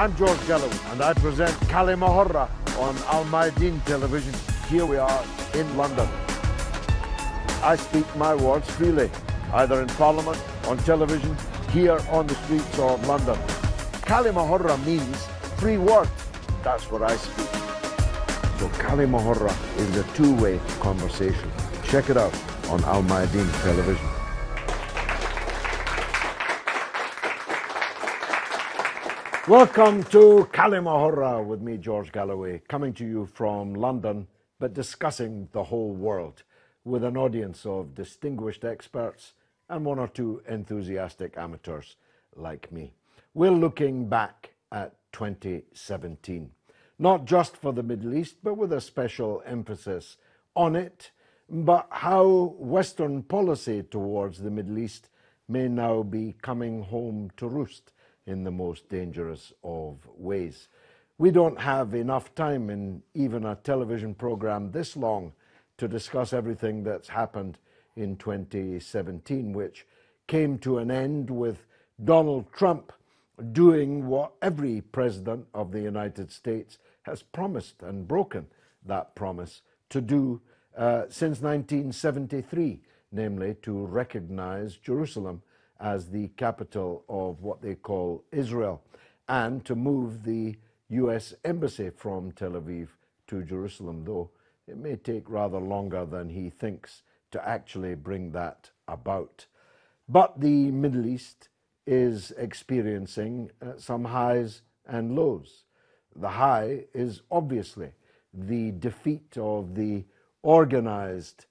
I'm George Galloway, and I present كلمة on Mayadeen television. Here we are in London. I speak my words freely, either in Parliament, on television, here on the streets of London. كلمة means free word. That's what I speak. So كلمة is a two-way conversation. Check it out on Mayadeen television. Welcome to كلمة with me, George Galloway, coming to you from London, but discussing the whole world with an audience of distinguished experts and one or two enthusiastic amateurs like me. We're looking back at 2017, not just for the Middle East, but with a special emphasis on it, but how Western policy towards the Middle East may now be coming home to roost in the most dangerous of ways. We don't have enough time in even a television program this long to discuss everything that's happened in 2017, which came to an end with Donald Trump doing what every president of the United States has promised and broken that promise to do since 1973, namely to recognize Jerusalem as the capital of what they call Israel, and to move the US Embassy from Tel Aviv to Jerusalem, though it may take rather longer than he thinks to actually bring that about. But the Middle East is experiencing some highs and lows. The high is obviously the defeat of the organized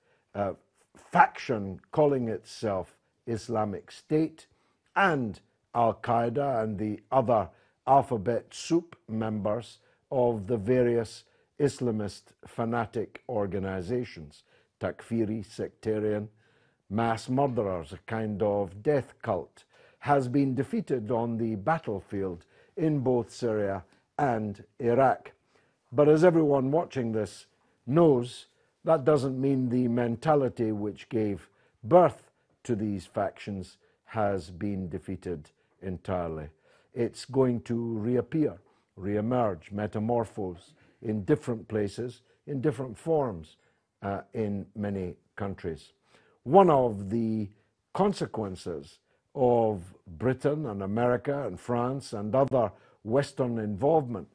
faction calling itself Islamic State and Al-Qaeda and the other alphabet soup members of the various Islamist fanatic organizations, Takfiri, sectarian, mass murderers, a kind of death cult, has been defeated on the battlefield in both Syria and Iraq. But as everyone watching this knows, that doesn't mean the mentality which gave birth to these factions has been defeated entirely. It's going to reappear, reemerge, metamorphose in different places, in different forms in many countries. One of the consequences of Britain and America and France and other Western involvement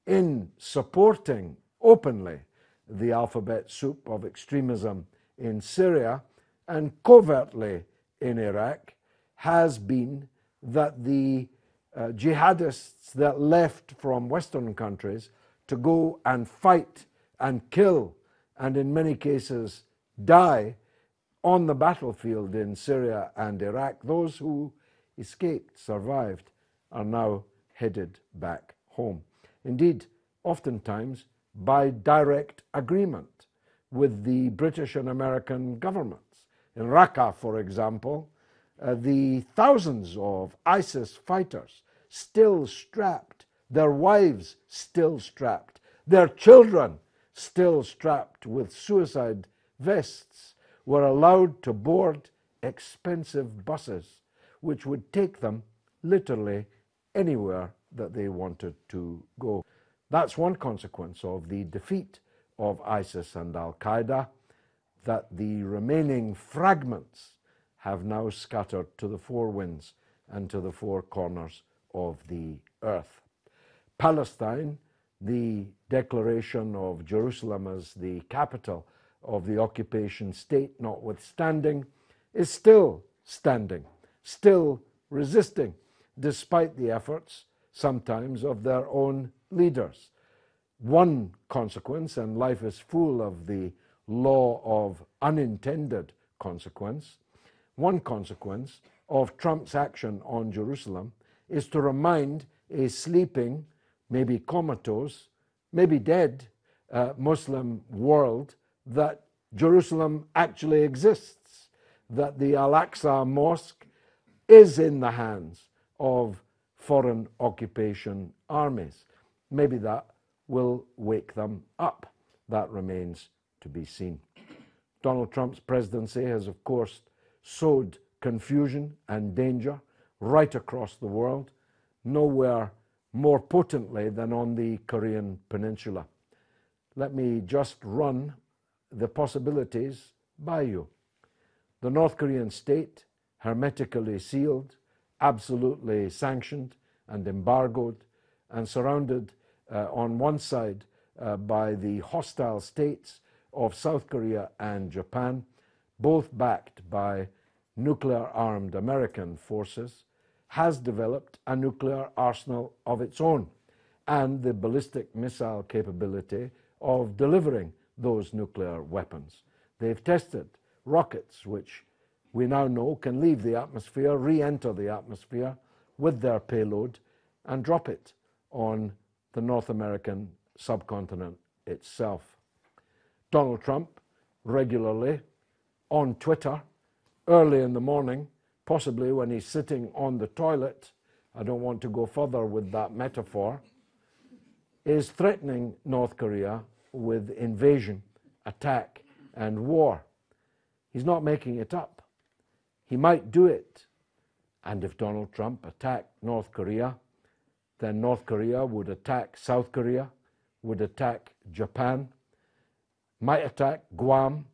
in supporting openly the alphabet soup of extremism in Syria and covertly in Iraq has been that the jihadists that left from Western countries to go and fight and kill and in many cases die on the battlefield in Syria and Iraq, those who escaped, survived, are now headed back home. Indeed, oftentimes by direct agreement with the British and American governments. In Raqqa, for example, the thousands of ISIS fighters still strapped, their wives still strapped, their children still strapped with suicide vests, were allowed to board expensive buses which would take them literally anywhere that they wanted to go. That's one consequence of the defeat of ISIS and Al-Qaeda, that the remaining fragments have now scattered to the four winds and to the four corners of the earth. Palestine, the declaration of Jerusalem as the capital of the occupation state notwithstanding, is still standing, still resisting, despite the efforts sometimes of their own leaders. One consequence, and life is full of the law of unintended consequence, one consequence of Trump's action on Jerusalem is to remind a sleeping, maybe comatose, maybe dead Muslim world that Jerusalem actually exists, that the Al-Aqsa Mosque is in the hands of foreign occupation armies. Maybe that will wake them up. That remains to be seen. Donald Trump's presidency has, of course, sowed confusion and danger right across the world. Nowhere more potently than on the Korean Peninsula. Let me just run the possibilities by you. The North Korean state, hermetically sealed, absolutely sanctioned and embargoed, and surrounded on one side by the hostile states of South Korea and Japan, both backed by nuclear-armed American forces, has developed a nuclear arsenal of its own and the ballistic missile capability of delivering those nuclear weapons. They've tested rockets which we now know can leave the atmosphere, re-enter the atmosphere with their payload and drop it on the North American subcontinent itself. Donald Trump regularly on Twitter, early in the morning, possibly when he's sitting on the toilet, I don't want to go further with that metaphor, is threatening North Korea with invasion, attack, and war. He's not making it up. He might do it. And if Donald Trump attacked North Korea, then North Korea would attack South Korea, would attack Japan, might attack Guam,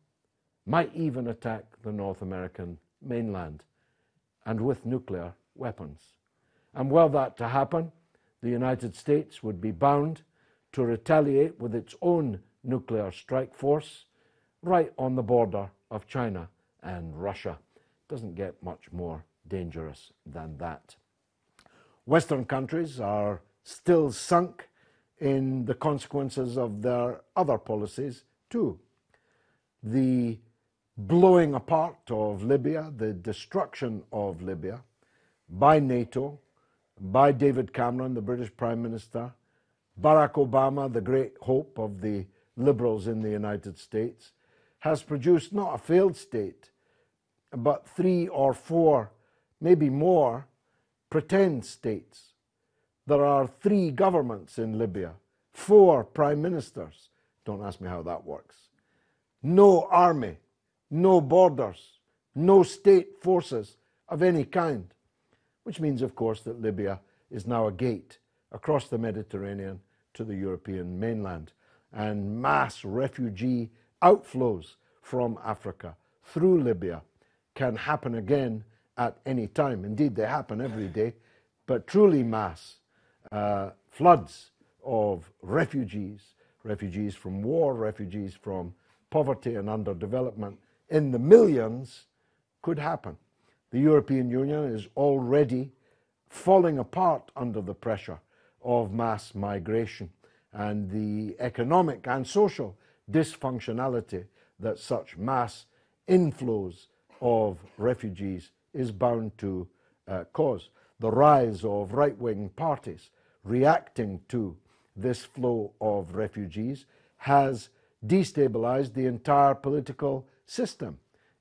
might even attack the North American mainland, and with nuclear weapons. And were that to happen, the United States would be bound to retaliate with its own nuclear strike force right on the border of China and Russia. It doesn't get much more dangerous than that. Western countries are still sunk in the consequences of their other policies too. The blowing apart of Libya, the destruction of Libya by NATO, by David Cameron, the British Prime Minister, Barack Obama, the great hope of the liberals in the United States, has produced not a failed state, but 3 or 4, maybe more, pretend states. There are 3 governments in Libya, 4 prime ministers. Don't ask me how that works. No army, no borders, no state forces of any kind, which means, of course, that Libya is now a gate across the Mediterranean to the European mainland, and mass refugee outflows from Africa through Libya can happen again at any time. Indeed, they happen every day, but truly mass floods of refugees, refugees from war, refugees from poverty and underdevelopment in the millions could happen. The European Union is already falling apart under the pressure of mass migration and the economic and social dysfunctionality that such mass inflows of refugees is bound to cause. The rise of right-wing parties reacting to this flow of refugees has destabilized the entire political system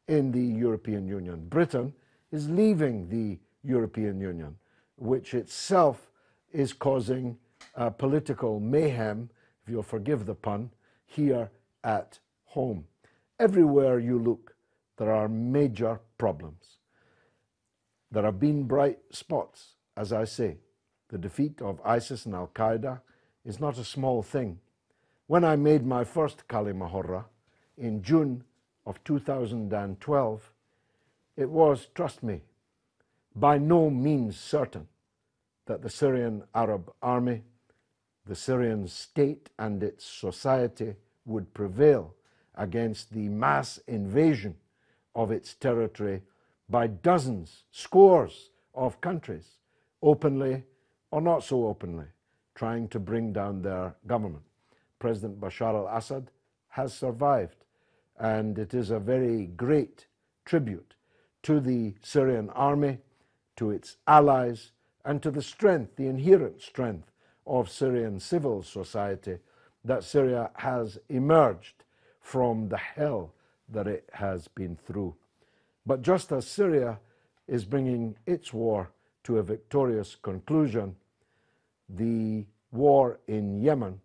in the European Union. Britain is leaving the European Union, which itself is causing political mayhem, if you'll forgive the pun, here at home. Everywhere you look, there are major problems. There have been bright spots, as I say. The defeat of ISIS and Al-Qaeda is not a small thing. When I made my first Kaliма in June of 2012, it was, trust me, by no means certain that the Syrian Arab army, the Syrian state and its society would prevail against the mass invasion of its territory by dozens, scores of countries, openly or not so openly, trying to bring down their government. President Bashar al-Assad has survived, and it is a very great tribute to the Syrian army, to its allies, and to the strength, the inherent strength of Syrian civil society, that Syria has emerged from the hell that it has been through. But just as Syria is bringing its war to a victorious conclusion, the war in Yemen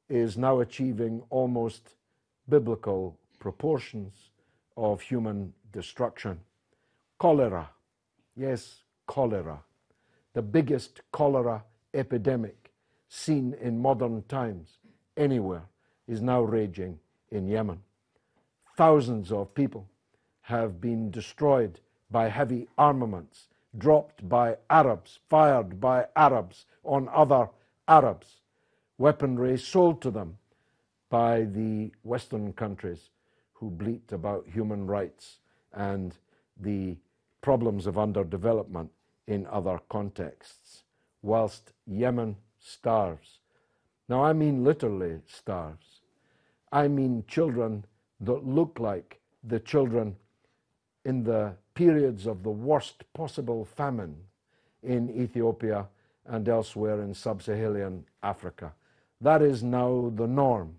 is now achieving almost biblical proportions of human destruction. Cholera, yes, cholera, the biggest cholera epidemic seen in modern times anywhere is now raging in Yemen. Thousands of people have been destroyed by heavy armaments dropped by Arabs, fired by Arabs on other Arabs, weaponry sold to them by the Western countries who bleat about human rights and the problems of underdevelopment in other contexts, whilst Yemen starves. Now, I mean literally starves. I mean children that look like the children in the periods of the worst possible famine in Ethiopia and elsewhere in sub-Saharan Africa. That is now the norm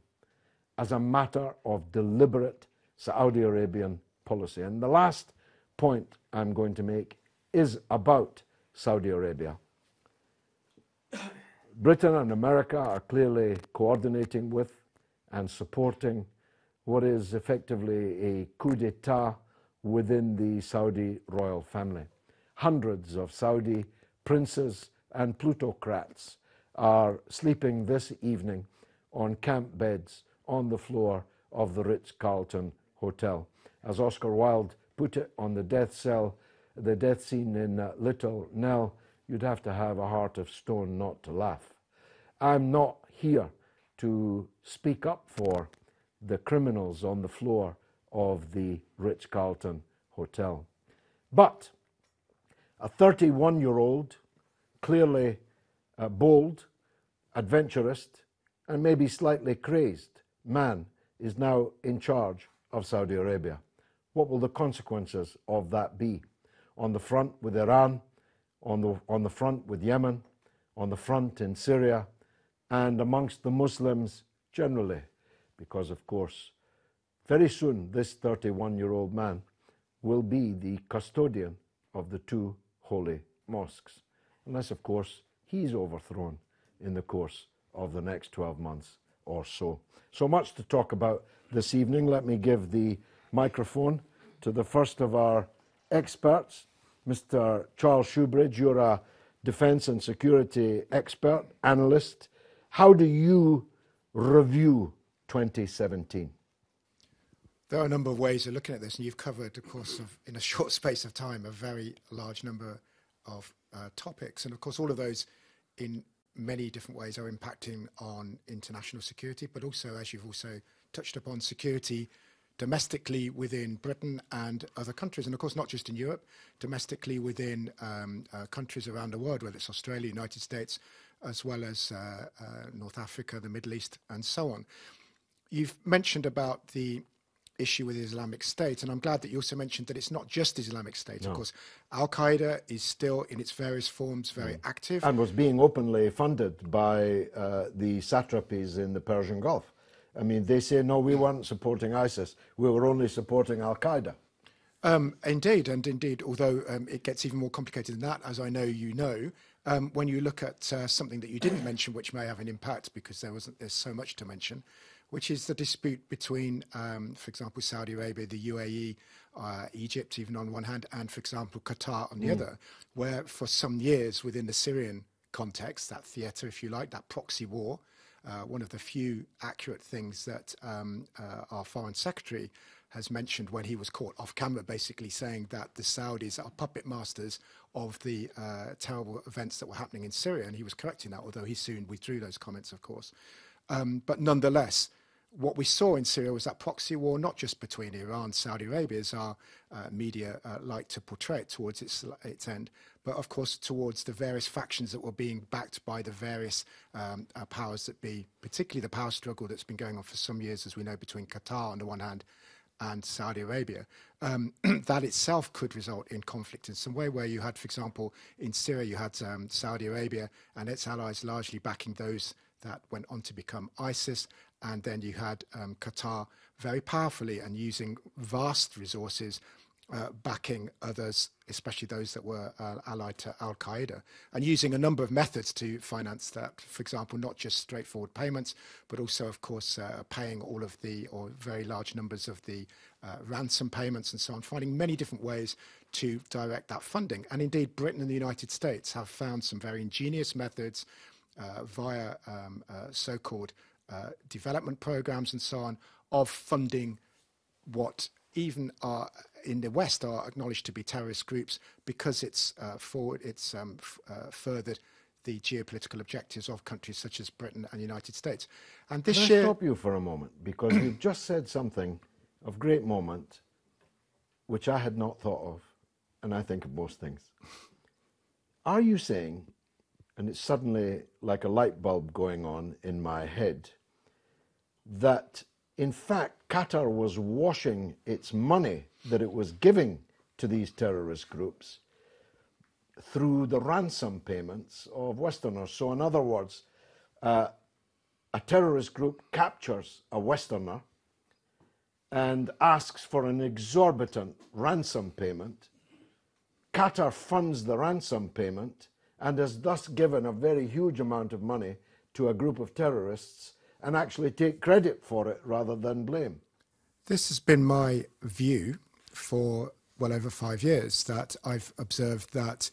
as a matter of deliberate Saudi Arabian policy. And the last point I'm going to make is about Saudi Arabia. Britain and America are clearly coordinating with and supporting what is effectively a coup d'etat within the Saudi royal family. Hundreds of Saudi princes and plutocrats are sleeping this evening on camp beds on the floor of the Ritz-Carlton Hotel. As Oscar Wilde put it on the death scene in Little Nell, you'd have to have a heart of stone not to laugh. I'm not here to speak up for the criminals on the floor of the Ritz-Carlton Hotel. But a 31-year-old, clearly bold, adventurous, and maybe slightly crazed man is now in charge of Saudi Arabia. What will the consequences of that be? On the front with Iran, on the front with Yemen, on the front in Syria, and amongst the Muslims generally, because of course very soon this 31-year-old man will be the custodian of the two holy mosques, unless of course he's overthrown in the course of the next 12 months or so. So much to talk about this evening. Let me give the microphone to the first of our experts, Mr. Charles Shoebridge. You're a defense and security expert, analyst. How do you review 2017? There are a number of ways of looking at this, and you've covered, of course, in a short space of time, a very large number of topics. And of course, all of those in many different ways are impacting on international security, but also, as you've also touched upon, security domestically within Britain and other countries. And of course, not just in Europe, domestically within countries around the world, whether it's Australia, United States, as well as North Africa, the Middle East, and so on. You've mentioned about the issue with the Islamic State, and I'm glad that you also mentioned that it's not just the Islamic State. No. Of course, Al-Qaeda is still in its various forms very active. And was being openly funded by the satrapies in the Persian Gulf. I mean, they say, no, we weren't supporting ISIS, we were only supporting Al-Qaeda. Indeed, although it gets even more complicated than that, as I know you know, when you look at something that you didn't mention, which may have an impact because there's so much to mention, which is the dispute between, for example, Saudi Arabia, the UAE, Egypt, even on one hand, and, for example, Qatar on the other, where for some years within the Syrian context, that theatre, if you like, that proxy war, one of the few accurate things that our Foreign Secretary has mentioned when he was caught off camera, basically saying that the Saudis are puppet masters of the terrible events that were happening in Syria, and he was correcting that, although he soon withdrew those comments, of course. But nonetheless, what we saw in Syria was that proxy war, not just between Iran and Saudi Arabia, as our media like to portray it towards its end, but of course towards the various factions that were being backed by the various powers that be, particularly the power struggle that's been going on for some years, as we know, between Qatar on the one hand and Saudi Arabia. That itself could result in conflict in some way, where you had, for example, in Syria, you had Saudi Arabia and its allies largely backing those that went on to become ISIS, and then you had Qatar very powerfully and using vast resources backing others, especially those that were allied to Al-Qaeda, and using a number of methods to finance that. For example, not just straightforward payments, but also, of course, paying all of the, or very large numbers of the ransom payments and so on, finding many different ways to direct that funding. And indeed, Britain and the United States have found some very ingenious methods via so-called development programs and so on, of funding what even are in the West are acknowledged to be terrorist groups, because it's furthered the geopolitical objectives of countries such as Britain and the United States. And this Can I stop you for a moment? Because you've just said something of great moment, which I had not thought of, and I think of most things. Are you saying, and it's suddenly like a light bulb going on in my head, that in fact Qatar was washing its money that it was giving to these terrorist groups through the ransom payments of Westerners? So in other words, a terrorist group captures a Westerner and asks for an exorbitant ransom payment. Qatar funds the ransom payment and is thus given a very huge amount of money to a group of terrorists, and actually take credit for it rather than blame. This has been my view for well over 5 years, that I've observed that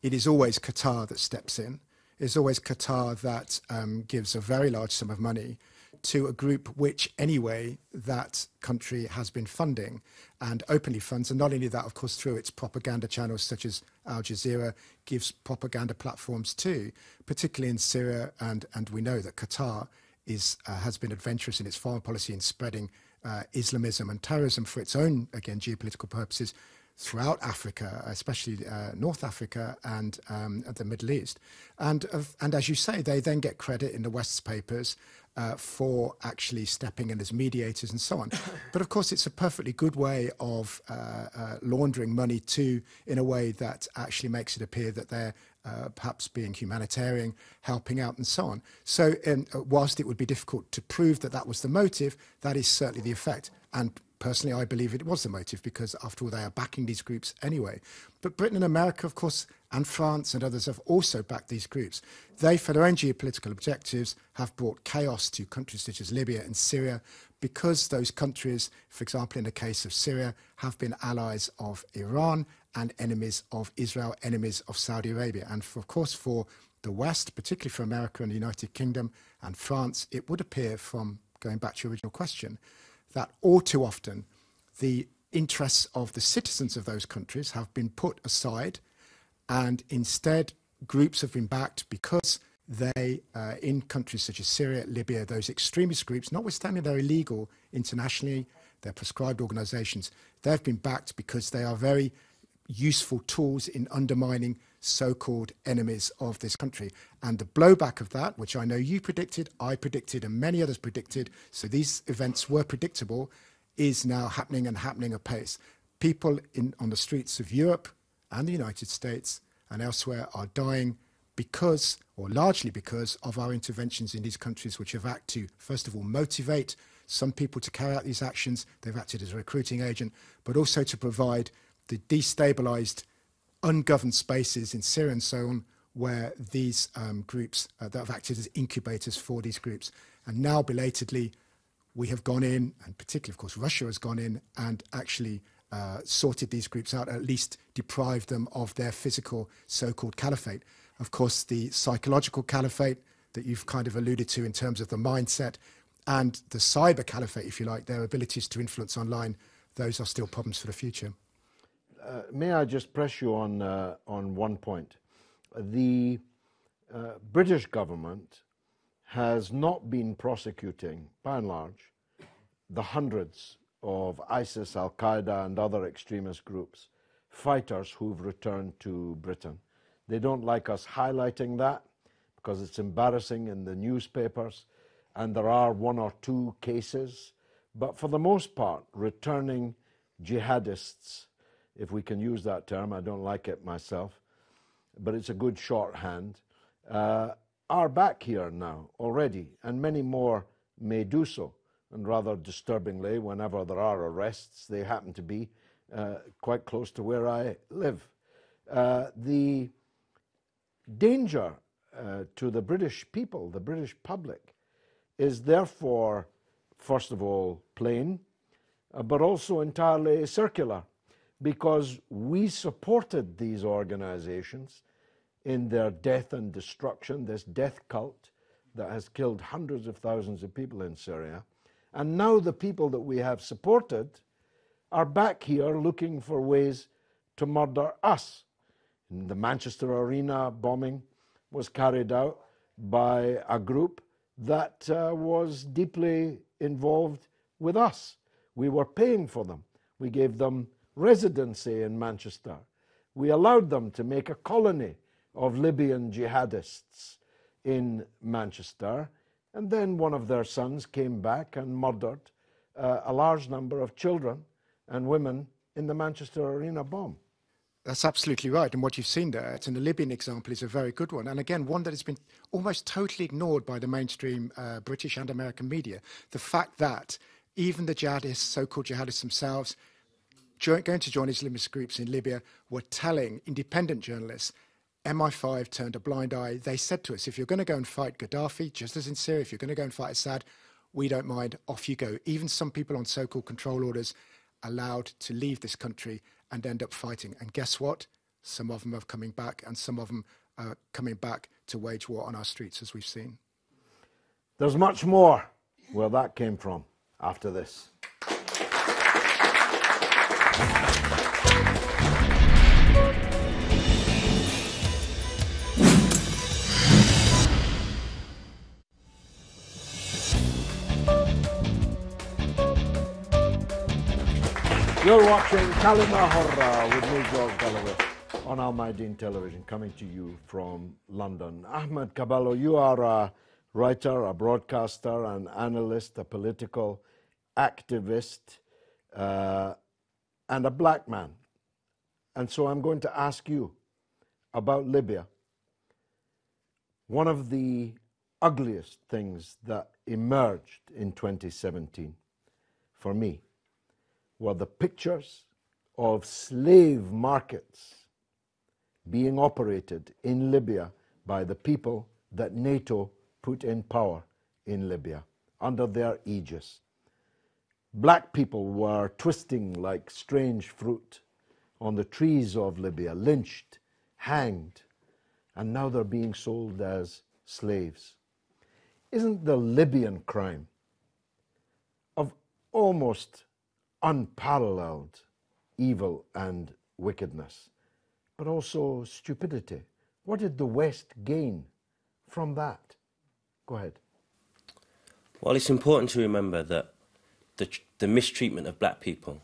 it is always Qatar that steps in. It's always Qatar that gives a very large sum of money to a group which anyway that country has been funding and openly funds. And not only that, of course, through its propaganda channels such as Al Jazeera, gives propaganda platforms too, particularly in Syria. And we know that Qatar has been adventurous in its foreign policy in spreading Islamism and terrorism for its own, again, geopolitical purposes throughout Africa, especially North Africa and the Middle East. And as you say, they then get credit in the West's papers for actually stepping in as mediators and so on. But of course, it's a perfectly good way of laundering money in a way that actually makes it appear that they're perhaps being humanitarian, helping out and so on. So whilst it would be difficult to prove that that was the motive, that is certainly the effect. And personally, I believe it was the motive, because after all, they are backing these groups anyway. But Britain and America, of course, and France and others have also backed these groups. They, for their own geopolitical objectives, have brought chaos to countries such as Libya and Syria, because those countries, for example, in the case of Syria, have been allies of Iran and enemies of Israel, enemies of Saudi Arabia. And of course, for the West, particularly for America and the United Kingdom and France, it would appear, from going back to your original question, that all too often the interests of the citizens of those countries have been put aside, and instead groups have been backed because they, in countries such as Syria, Libya, those extremist groups, notwithstanding they're illegal internationally, they're proscribed organizations, they've been backed because they are very useful tools in undermining so-called enemies of this country. And the blowback of that, which I know you predicted, I predicted, and many others predicted, so these events were predictable, is now happening, and happening apace. People on the streets of Europe and the United States and elsewhere are dying because, or largely because, of our interventions in these countries, which have acted to, first of all, motivate some people to carry out these actions. They've acted as a recruiting agent, but also to provide the destabilized, ungoverned spaces in Syria and so on, where these groups that have acted as incubators for these groups. And now, belatedly, we have gone in, and particularly, of course, Russia has gone in and actually sorted these groups out, at least deprived them of their physical so-called caliphate. Of course, the psychological caliphate that you've kind of alluded to in terms of the mindset, and the cyber caliphate, if you like, their abilities to influence online, those are still problems for the future. May I just press you on one point? The British government has not been prosecuting, by and large, the hundreds of ISIS, Al-Qaeda and other extremist groups, fighters who've returned to Britain. They don't like us highlighting that because it's embarrassing in the newspapers, and there are one or two cases, but for the most part, returning jihadists, if we can use that term, I don't like it myself, but it's a good shorthand, are back here now already, and many more may do so. And rather disturbingly, whenever there are arrests, they happen to be quite close to where I live. The danger to the British people, the British public, is therefore, first of all, plain, but also entirely circular, because we supported these organizations in their death and destruction, this death cult that has killed hundreds of thousands of people in Syria. And now the people that we have supported are back here looking for ways to murder us. The Manchester Arena bombing was carried out by a group that was deeply involved with us. We were paying for them. We gave them residency in Manchester. We allowed them to make a colony of Libyan jihadists in Manchester. And then one of their sons came back and murdered a large number of children and women in the Manchester Arena bomb. That's absolutely right. And what you've seen there, and the Libyan example is a very good one. And again, one that has been almost totally ignored by the mainstream British and American media. The fact that even the jihadists, so-called jihadists themselves, going to join Islamist groups in Libya, were telling independent journalists, MI5 turned a blind eye. They said to us, if you're going to go and fight Gaddafi, just as in Syria, if you're going to go and fight Assad, we don't mind, off you go. Even some people on so-called control orders allowed to leave this country and end up fighting. And guess what? Some of them are coming back, and some of them are coming back to wage war on our streets, as we've seen. There's much more where that came from after this. You're watching كلمة with me, George Galloway, on Mayadeen television, coming to you from London. Ahmed Caballo, you are a writer, a broadcaster, an analyst, a political activist, and a black man. And so I'm going to ask you about Libya. One of the ugliest things that emerged in 2017 for me were the pictures of slave markets being operated in Libya by the people that NATO put in power in Libya under their aegis. Black people were twisting like strange fruit on the trees of Libya, lynched, hanged, and now they're being sold as slaves. Isn't the Libyan crime of almost unparalleled evil and wickedness, but also stupidity? What did the West gain from that? Go ahead. Well, it's important to remember that the mistreatment of black people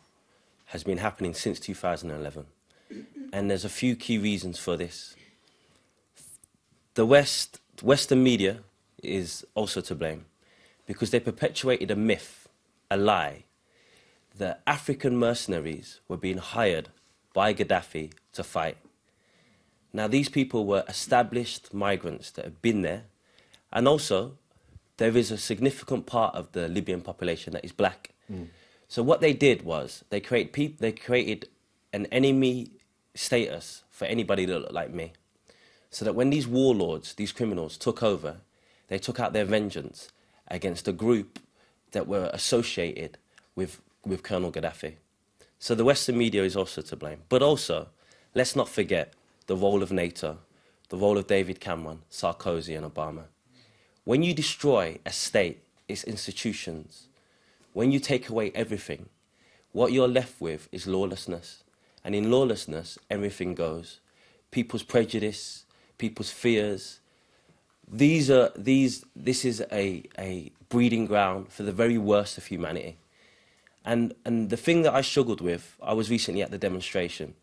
has been happening since 2011. And there's a few key reasons for this. The Western media is also to blame, because they perpetuated a myth, a lie, that African mercenaries were being hired by Gaddafi to fight. Now, these people were established migrants that have been there, and also there is a significant part of the Libyan population that is black. So what they did was they created an enemy status for anybody that looked like me, so that when these warlords, these criminals took over, they took out their vengeance against a group that were associated with Colonel Gaddafi. So the Western media is also to blame. But also, let's not forget the role of NATO, the role of David Cameron, Sarkozy and Obama. When you destroy a state, its institutions, when you take away everything, what you're left with is lawlessness. And in lawlessness, everything goes. People's prejudice, people's fears. This is a breeding ground for the very worst of humanity. And the thing that I struggled with, I was recently at the demonstration.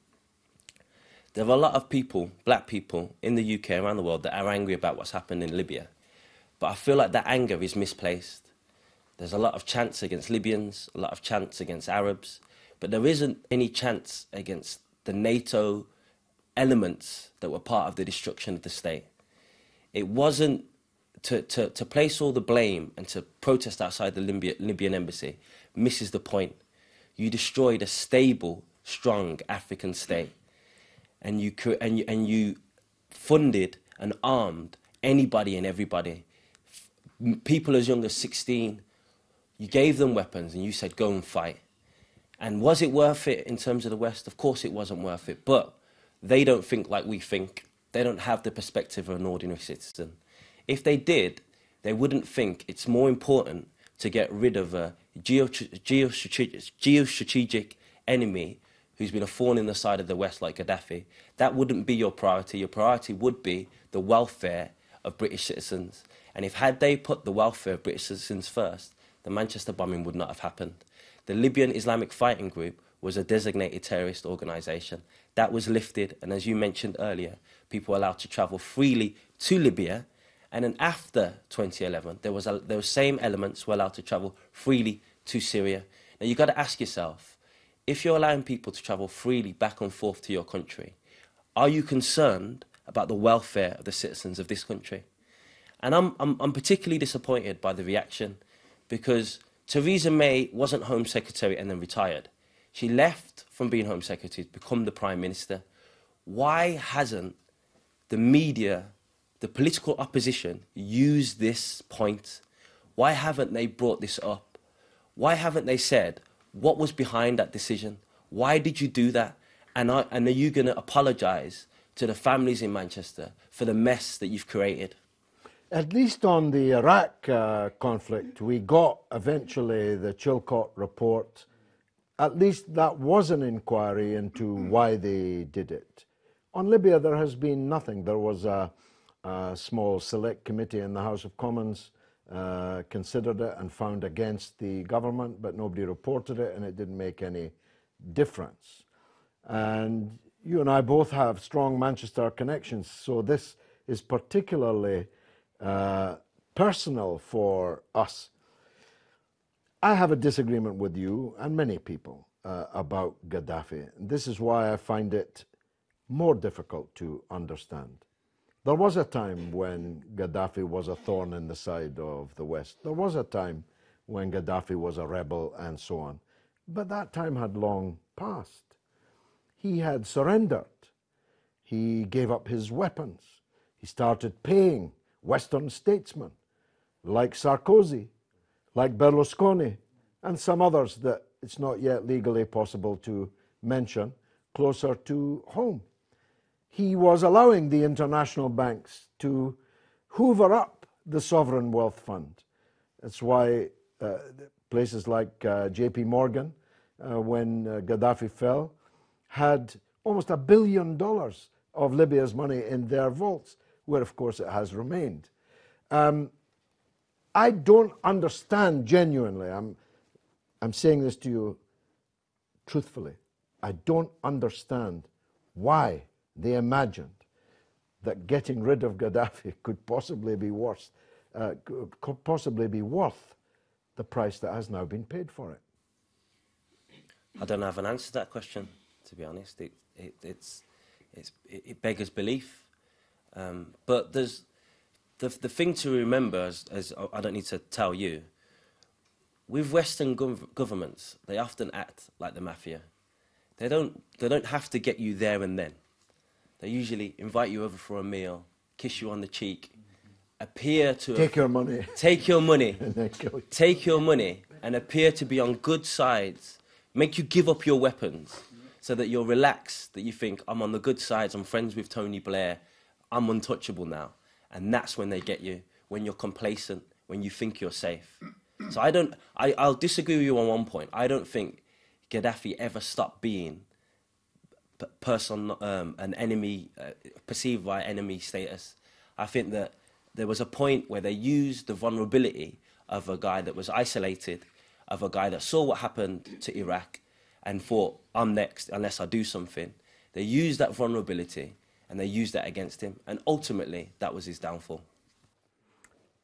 There are a lot of people, black people, in the UK, around the world, that are angry about what's happened in Libya. But I feel like that anger is misplaced. There's a lot of chants against Libyans, a lot of chants against Arabs, but there isn't any chants against the NATO elements that were part of the destruction of the state. It wasn't to place all the blame and to protest outside the Libyan embassy misses the point. You destroyed a stable strong African state, and you funded and armed anybody and everybody, people as young as 16, you gave them weapons and you said, go and fight. And was it worth it in terms of the West? Of course it wasn't worth it, but they don't think like we think. They don't have the perspective of an ordinary citizen. If they did, they wouldn't think it's more important to get rid of a geostrategic enemy who's been a thorn in the side of the West like Gaddafi. That wouldn't be your priority. Your priority would be the welfare of British citizens. And if had they put the welfare of British citizens first, the Manchester bombing would not have happened. The Libyan Islamic Fighting Group was a designated terrorist organisation. That was lifted, and as you mentioned earlier, people were allowed to travel freely to Libya. And then after 2011, those same elements were allowed to travel freely to Syria. Now you've got to ask yourself, if you're allowing people to travel freely back and forth to your country, are you concerned about the welfare of the citizens of this country? And I'm particularly disappointed by the reaction, because Theresa May wasn't Home Secretary and then retired. She left from being Home Secretary to become the Prime Minister. Why hasn't the media, the political opposition, used this point? Why haven't they brought this up? Why haven't they said, what was behind that decision? Why did you do that? And are you going to apologise to the families in Manchester for the mess that you've created? At least on the Iraq conflict, we got eventually the Chilcot report. At least that was an inquiry into why they did it. On Libya, there has been nothing. There was a small select committee in the House of Commons, considered it and found against the government, but nobody reported it, and it didn't make any difference. And you and I both have strong Manchester connections, so this is particularly personal for us. I have a disagreement with you and many people about Gaddafi. This is why I find it more difficult to understand. There was a time when Gaddafi was a thorn in the side of the West. There was a time when Gaddafi was a rebel and so on. But that time had long passed. He had surrendered. He gave up his weapons. He started paying Western statesmen like Sarkozy, like Berlusconi, and some others that it's not yet legally possible to mention, closer to home. He was allowing the international banks to hoover up the sovereign wealth fund. That's why places like JP Morgan, when Gaddafi fell, had almost $1 billion of Libya's money in their vaults, where of course it has remained. I don't understand genuinely, I'm saying this to you truthfully, I don't understand why they imagined that getting rid of Gaddafi could possibly be worse, could possibly be worth the price that has now been paid for it. I don't have an answer to that question, to be honest. It beggars belief. But there's the thing to remember, as I don't need to tell you, with Western governments, they often act like the mafia. They don't have to get you there and then. They usually invite you over for a meal, kiss you on the cheek, appear to take your money, take your money, take your money, and appear to be on good sides, make you give up your weapons, so that you're relaxed, that you think, I'm on the good sides, I'm friends with Tony Blair, I'm untouchable now. And that's when they get you, when you're complacent, when you think you're safe. So I'll disagree with you on one point. I don't think Gaddafi ever stopped being an enemy, perceived by enemy status. I think that there was a point where they used the vulnerability of a guy that was isolated, of a guy that saw what happened to Iraq and thought, I'm next unless I do something. They used that vulnerability and they used that against him, and ultimately that was his downfall.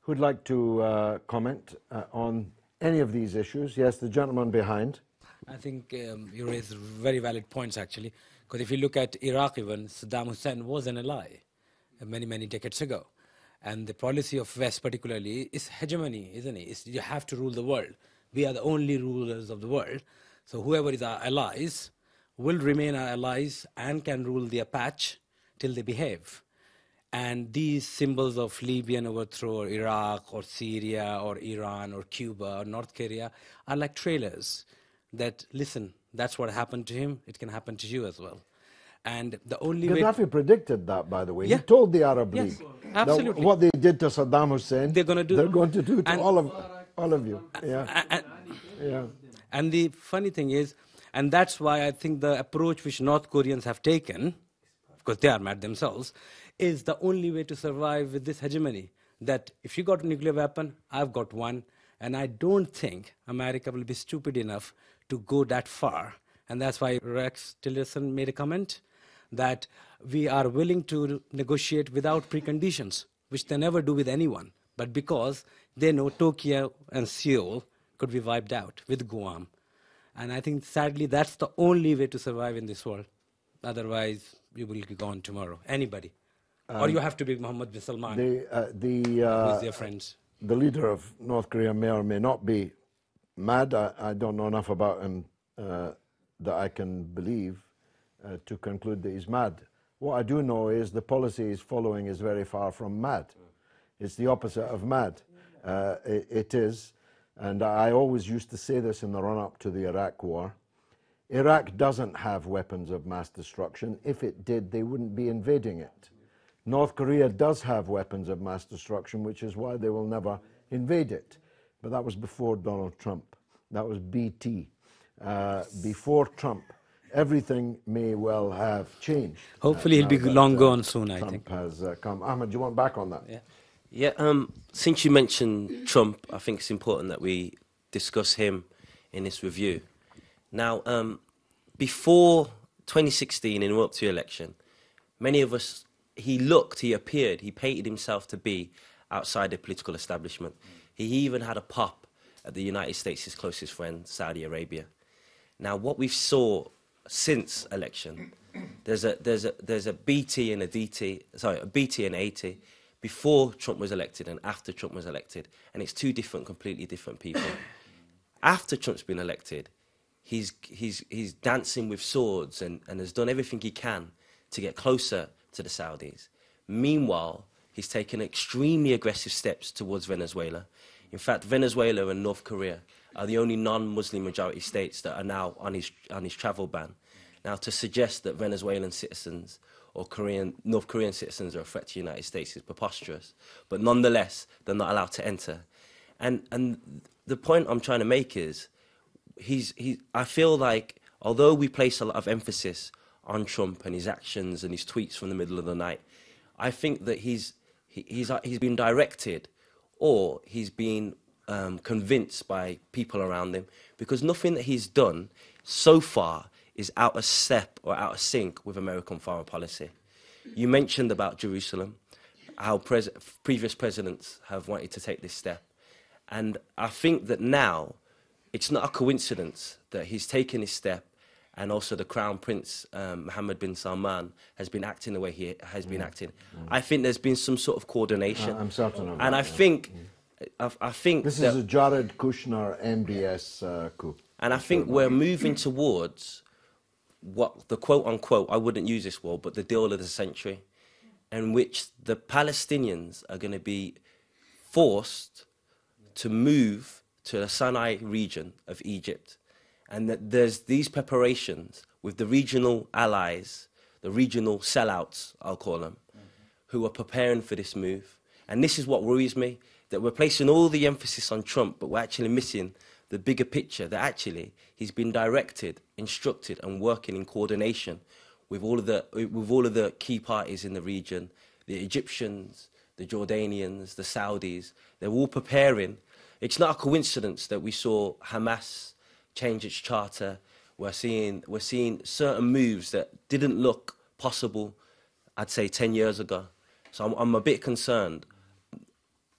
Who'd like to comment on any of these issues? Yes, the gentleman behind. I think you raise very valid points, actually, because if you look at Iraq, even Saddam Hussein was an ally many, many decades ago. And the policy of West particularly is hegemony, isn't it? You have to rule the world. We are the only rulers of the world. So whoever is our allies will remain our allies and can rule their patch till they behave. And these symbols of Libyan overthrow, or Iraq, or Syria, or Iran, or Cuba, or North Korea are like trailers that, listen, that's what happened to him, it can happen to you as well. And the only way... Gaddafi predicted that, by the way. Yeah. He told the Arab Yes, League absolutely. that what they did to Saddam Hussein, they're going to do to all of you. Yeah. Yeah. And the funny thing is, and that's why I think the approach which North Koreans have taken, because they are mad themselves, is the only way to survive with this hegemony. That if you got a nuclear weapon, I've got one, and I don't think America will be stupid enough to go that far. And that's why Rex Tillerson made a comment that we are willing to negotiate without preconditions, which they never do with anyone, but because they know Tokyo and Seoul could be wiped out with Guam. And I think, sadly, that's the only way to survive in this world. Otherwise, you will be gone tomorrow. Anybody. Or you have to be Mohammed bin Salman, with their friends. The leader of North Korea may or may not be mad. I don't know enough about him that I can believe to conclude that he's mad. What I do know is the policy he's following is very far from mad. It's the opposite of mad. It is, and I always used to say this in the run-up to the Iraq war, Iraq doesn't have weapons of mass destruction. If it did, they wouldn't be invading it. North Korea does have weapons of mass destruction, which is why they will never invade it. But that was before Donald Trump. That was BT. Before Trump, everything may well have changed. Hopefully he'll be long gone soon, I think. Trump has come. Ahmed, do you want back on that? Yeah. Since you mentioned Trump, I think it's important that we discuss him in this review. Now, before 2016, in the up to election, many of us, he appeared, he painted himself to be outside the political establishment. He even had a pop at the United States' his closest friend, Saudi Arabia. Now, what we've saw since election, there's a BT and a DT, sorry, a BT and AT before Trump was elected and after Trump was elected, and it's two completely different people. After Trump's been elected, he's dancing with swords and has done everything he can to get closer to the Saudis. Meanwhile, he's taken extremely aggressive steps towards Venezuela. In fact, Venezuela and North Korea are the only non-Muslim majority states that are now on his travel ban. Now, to suggest that Venezuelan citizens or North Korean citizens are a threat to the United States is preposterous. But nonetheless, they're not allowed to enter. And the point I'm trying to make is, I feel like, although we place a lot of emphasis on Trump and his actions and his tweets from the middle of the night, I think that he's been directed, or he's been convinced by people around him, because nothing that he's done so far is out of step or out of sync with American foreign policy. You mentioned about Jerusalem, how previous presidents have wanted to take this step. And I think that now it's not a coincidence that he's taken this step, and also the Crown Prince, Mohammed bin Salman, has been acting the way he has been acting. I think there's been some sort of coordination. I'm certain of that. And I think this is a Jared Kushner MBS coup. And I think we're moving towards what the quote-unquote, I wouldn't use this word, but the deal of the century, in which the Palestinians are going to be forced to move to the Sinai region of Egypt. And that there's these preparations with the regional allies, the regional sellouts, I'll call them, who are preparing for this move. And this is what worries me, that we're placing all the emphasis on Trump, but we're actually missing the bigger picture, that actually he's been directed, instructed, and working in coordination with all of the key parties in the region, the Egyptians, the Jordanians, the Saudis. They're all preparing. It's not a coincidence that we saw Hamas change its charter. We're seeing certain moves that didn't look possible, I'd say, 10 years ago. So I'm a bit concerned.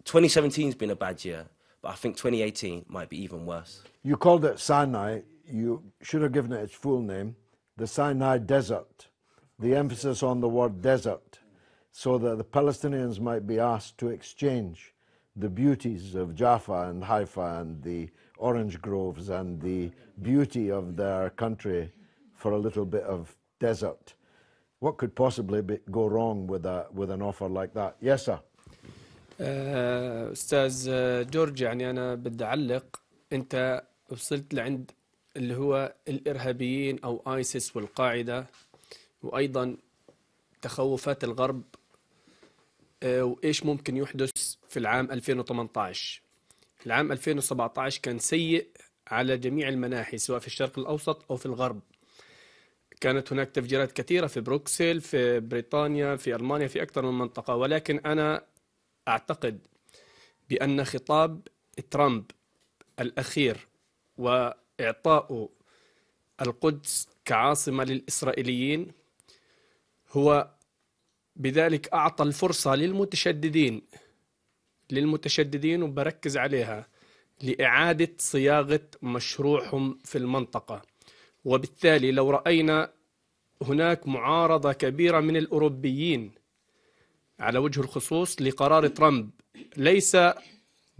2017's been a bad year, but I think 2018 might be even worse. You called it Sinai. You should have given it its full name, the Sinai Desert. The emphasis on the word desert, so that the Palestinians might be asked to exchange the beauties of Jaffa and Haifa and the orange groves and the beauty of their country for a little bit of desert. What could possibly go wrong with an offer like that? Yes, sir. أستاذ جورج، يعني أنا بدي أعلق. أنت وصلت لعند اللي هو الإرهابيين أو آيسيس والقاعدة، وأيضا تخوفات الغرب، وإيش ممكن يحدث في العام 2018. العام 2017 كان سيء على جميع المناحي، سواء في الشرق الأوسط أو في الغرب. كانت هناك تفجيرات كثيرة في بروكسل، في بريطانيا، في ألمانيا، في أكثر من منطقة. ولكن أنا أعتقد بأن خطاب ترامب الأخير وإعطاء القدس كعاصمة للإسرائيليين هو بذلك أعطى الفرصة للمتشددين وبركز عليها لإعادة صياغة مشروعهم في المنطقة. وبالتالي لو رأينا هناك معارضة كبيرة من الأوروبيين على وجه الخصوص لقرار ترامب، ليس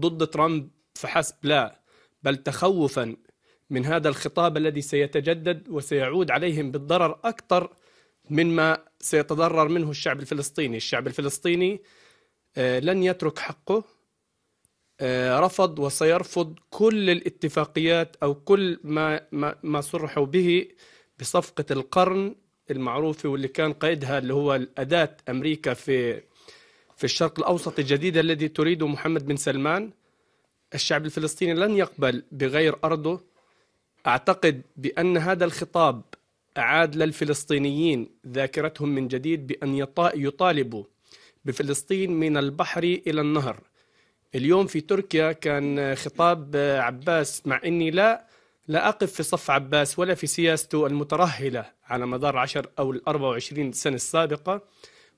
ضد ترامب فحسب، لا، بل تخوفا من هذا الخطاب الذي سيتجدد وسيعود عليهم بالضرر أكثر مما سيتضرر منه الشعب الفلسطيني. الشعب الفلسطيني لن يترك حقه، رفض وسيرفض كل الاتفاقيات أو كل ما صرحوا به بصفقة القرن المعروفة، واللي كان قيدها اللي هو الأداة أمريكا في الشرق الأوسط الجديد الذي تريده محمد بن سلمان. الشعب الفلسطيني لن يقبل بغير أرضه. أعتقد بأن هذا الخطاب أعاد للفلسطينيين ذاكرتهم من جديد بأن يطالبوا بفلسطين من البحر إلى النهر. اليوم في تركيا كان خطاب عباس، مع أني لا أقف في صف عباس ولا في سياسته المترهلة على مدار 10 أو 24 سنة السابقة،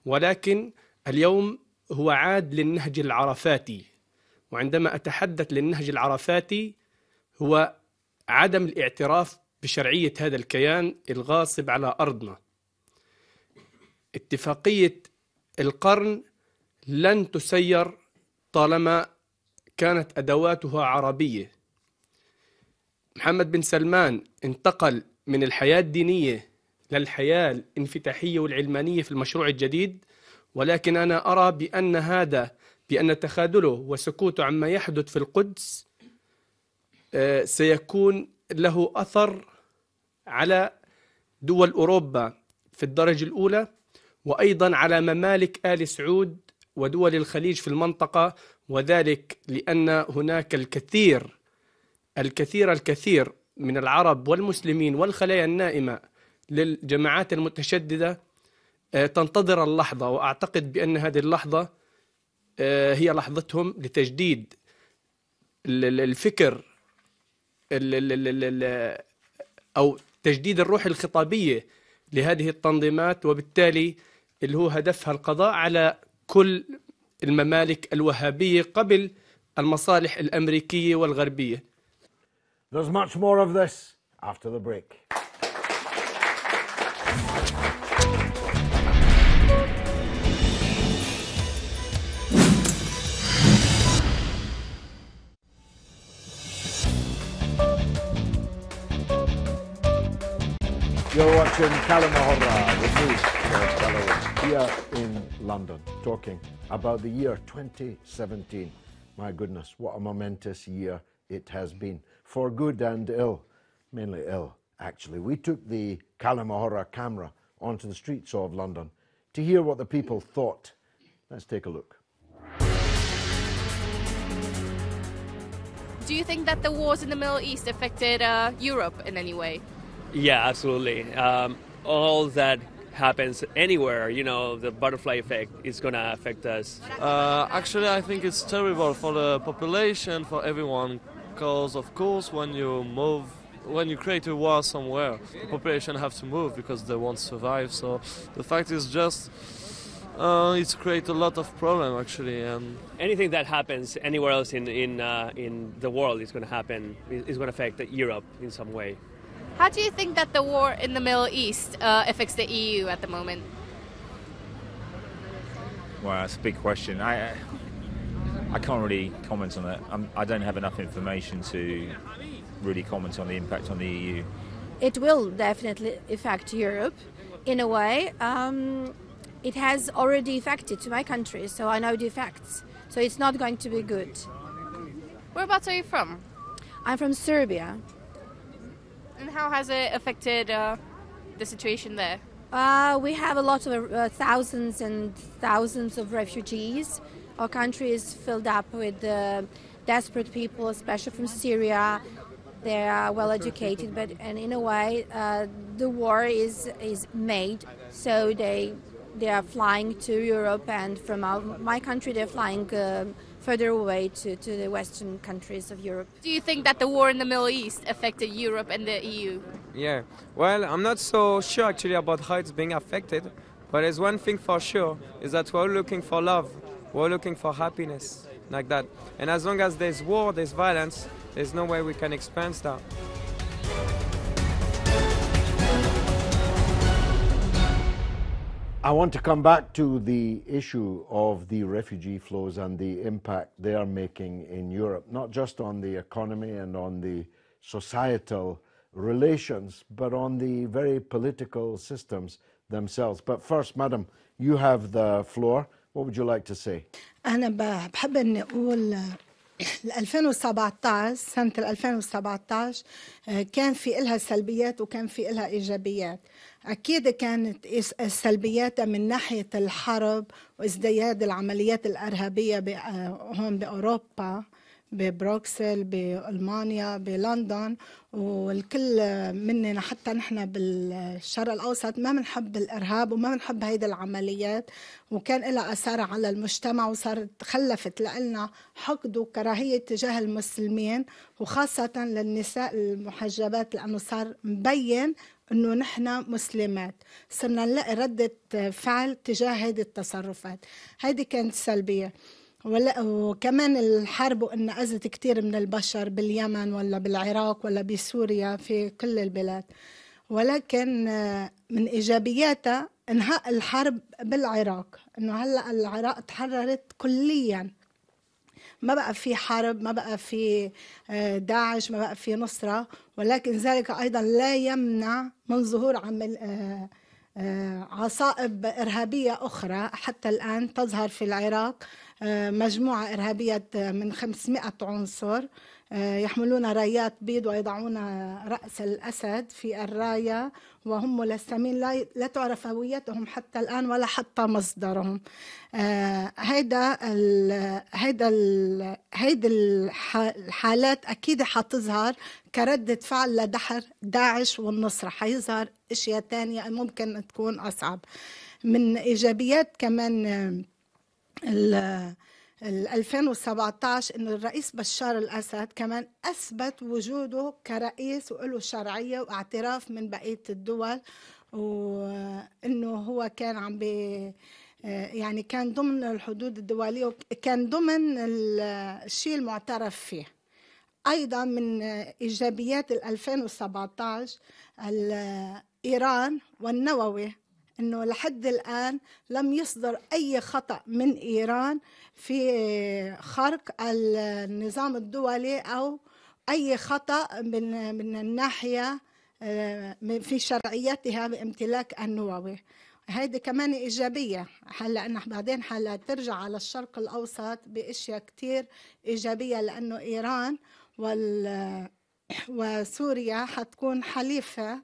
ولكن اليوم هو عاد للنهج العرفاتي. وعندما أتحدث للنهج العرفاتي هو عدم الاعتراف بشرعية هذا الكيان الغاصب على أرضنا. اتفاقية القرن لن تسير طالما كانت أدواتها عربية. محمد بن سلمان انتقل من الحياة الدينية للحياة الانفتاحية والعلمانية في المشروع الجديد، ولكن أنا أرى بأن تخاذله وسكوته عما يحدث في القدس سيكون له أثر على دول أوروبا في الدرجة الأولى، وأيضا على ممالك آل سعود ودول الخليج في المنطقة، وذلك لأن هناك الكثير من العرب والمسلمين والخلايا النائمة للجماعات المتشددة تنتظر اللحظة. وأعتقد بأن هذه اللحظة هي لحظتهم لتجديد الفكر أو تجديد الروح الخطابية لهذه التنظيمات، وبالتالي اللي هو هدفها القضاء على كل الممالك الوهابية قبل المصالح الأمريكية والغربية. There's much more of this after the break. You're watching كلمة with me, George Galloway, here in London, talking about the year 2017. My goodness, what a momentous year it has been, for good and ill, mainly ill, actually. We took the كلمة camera onto the streets of London to hear what the people thought. Let's take a look. Do you think that the wars in the Middle East affected Europe in any way? Yeah, absolutely. All that happens anywhere, the butterfly effect is going to affect us. Actually, I think it's terrible for the population, for everyone, because, of course, when you create a war somewhere, the population have to move because they won't survive. So the fact is just it's create a lot of problem, actually. And anything that happens anywhere else in the world is going to affect Europe in some way. How do you think that the war in the Middle East affects the EU at the moment? Well, that's a big question. I can't really comment on it. I don't have enough information to really comment on the impact on the EU. It will definitely affect Europe in a way. It has already affected to my country, so I know the effects. So it's not going to be good. Whereabouts are you from? I'm from Serbia. And how has it affected the situation there? We have a lot of thousands and thousands of refugees. Our country is filled up with desperate people, especially from Syria. They are well educated, and in a way, the war is made. So they are flying to Europe, and from my country, they're flying further away to the Western countries of Europe. Do you think that the war in the Middle East affected Europe and the EU? Yeah, well, I'm not so sure actually about how it's being affected, but there's one thing for sure, is that we're looking for love, we're looking for happiness, like that. And as long as there's war, there's violence, there's no way we can experience that. I want to come back to the issue of the refugee flows and the impact they are making in Europe, not just on the economy and on the societal relations, but on the very political systems themselves. But first, Madam, you have the floor. What would you like to say? أنا بحب إني أقول 2017 سنة 2017 كان في إلها سلبيات وكان في إلها إيجابيات. أكيد كانت السلبيات من ناحية الحرب وازدياد العمليات الإرهابية هون بأوروبا، ببروكسل، بألمانيا، بلندن، والكل مننا حتى نحن بالشرق الأوسط ما بنحب الإرهاب وما بنحب هيدا العمليات، وكان لها أثار على المجتمع وصارت خلفت لنا حقد وكراهية تجاه المسلمين وخاصة للنساء المحجبات، لأنه صار مبين إنه نحن مسلمات، صرنا نلاقي ردة فعل تجاه هيدي التصرفات. هيدي كانت سلبية. وكمان الحرب وإن أذت كتير من البشر باليمن ولا بالعراق ولا بسوريا في كل البلاد. ولكن من إيجابياتها إنهاء الحرب بالعراق، إنه هلأ العراق تحررت كلياً، ما بقى في حرب، ما بقى في داعش، ما بقى في نصرة، ولكن ذلك أيضاً لا يمنع من ظهور عصائب إرهابية أخرى. حتى الآن تظهر في العراق مجموعة إرهابية من 500 عنصر يحملون رايات بيض ويضعون رأس الأسد في الراية وهم ملثمين، لا تعرف هويتهم حتى الآن ولا حتى مصدرهم. هيدا الحالات أكيد حتظهر كردة فعل لدحر داعش والنصرة، حيظهر أشياء تانية ممكن تكون أصعب. من إيجابيات كمان 2017 إنه الرئيس بشار الأسد كمان أثبت وجوده كرئيس وله شرعية واعتراف من بقية الدول، وإنه هو كان يعني كان ضمن الحدود الدولية وكان ضمن الشيء المعترف فيه. أيضا من إيجابيات 2017 إيران والنووي، إنه لحد الآن لم يصدر أي خطأ من إيران في خرق النظام الدولي أو أي خطأ من الناحية في شرعيتها بامتلاك النووي. هيدي كمان إيجابية. هلا إنه بعدين هلا ترجع على الشرق الأوسط بأشياء كتير إيجابية، لأنه إيران وسوريا حتكون حليفة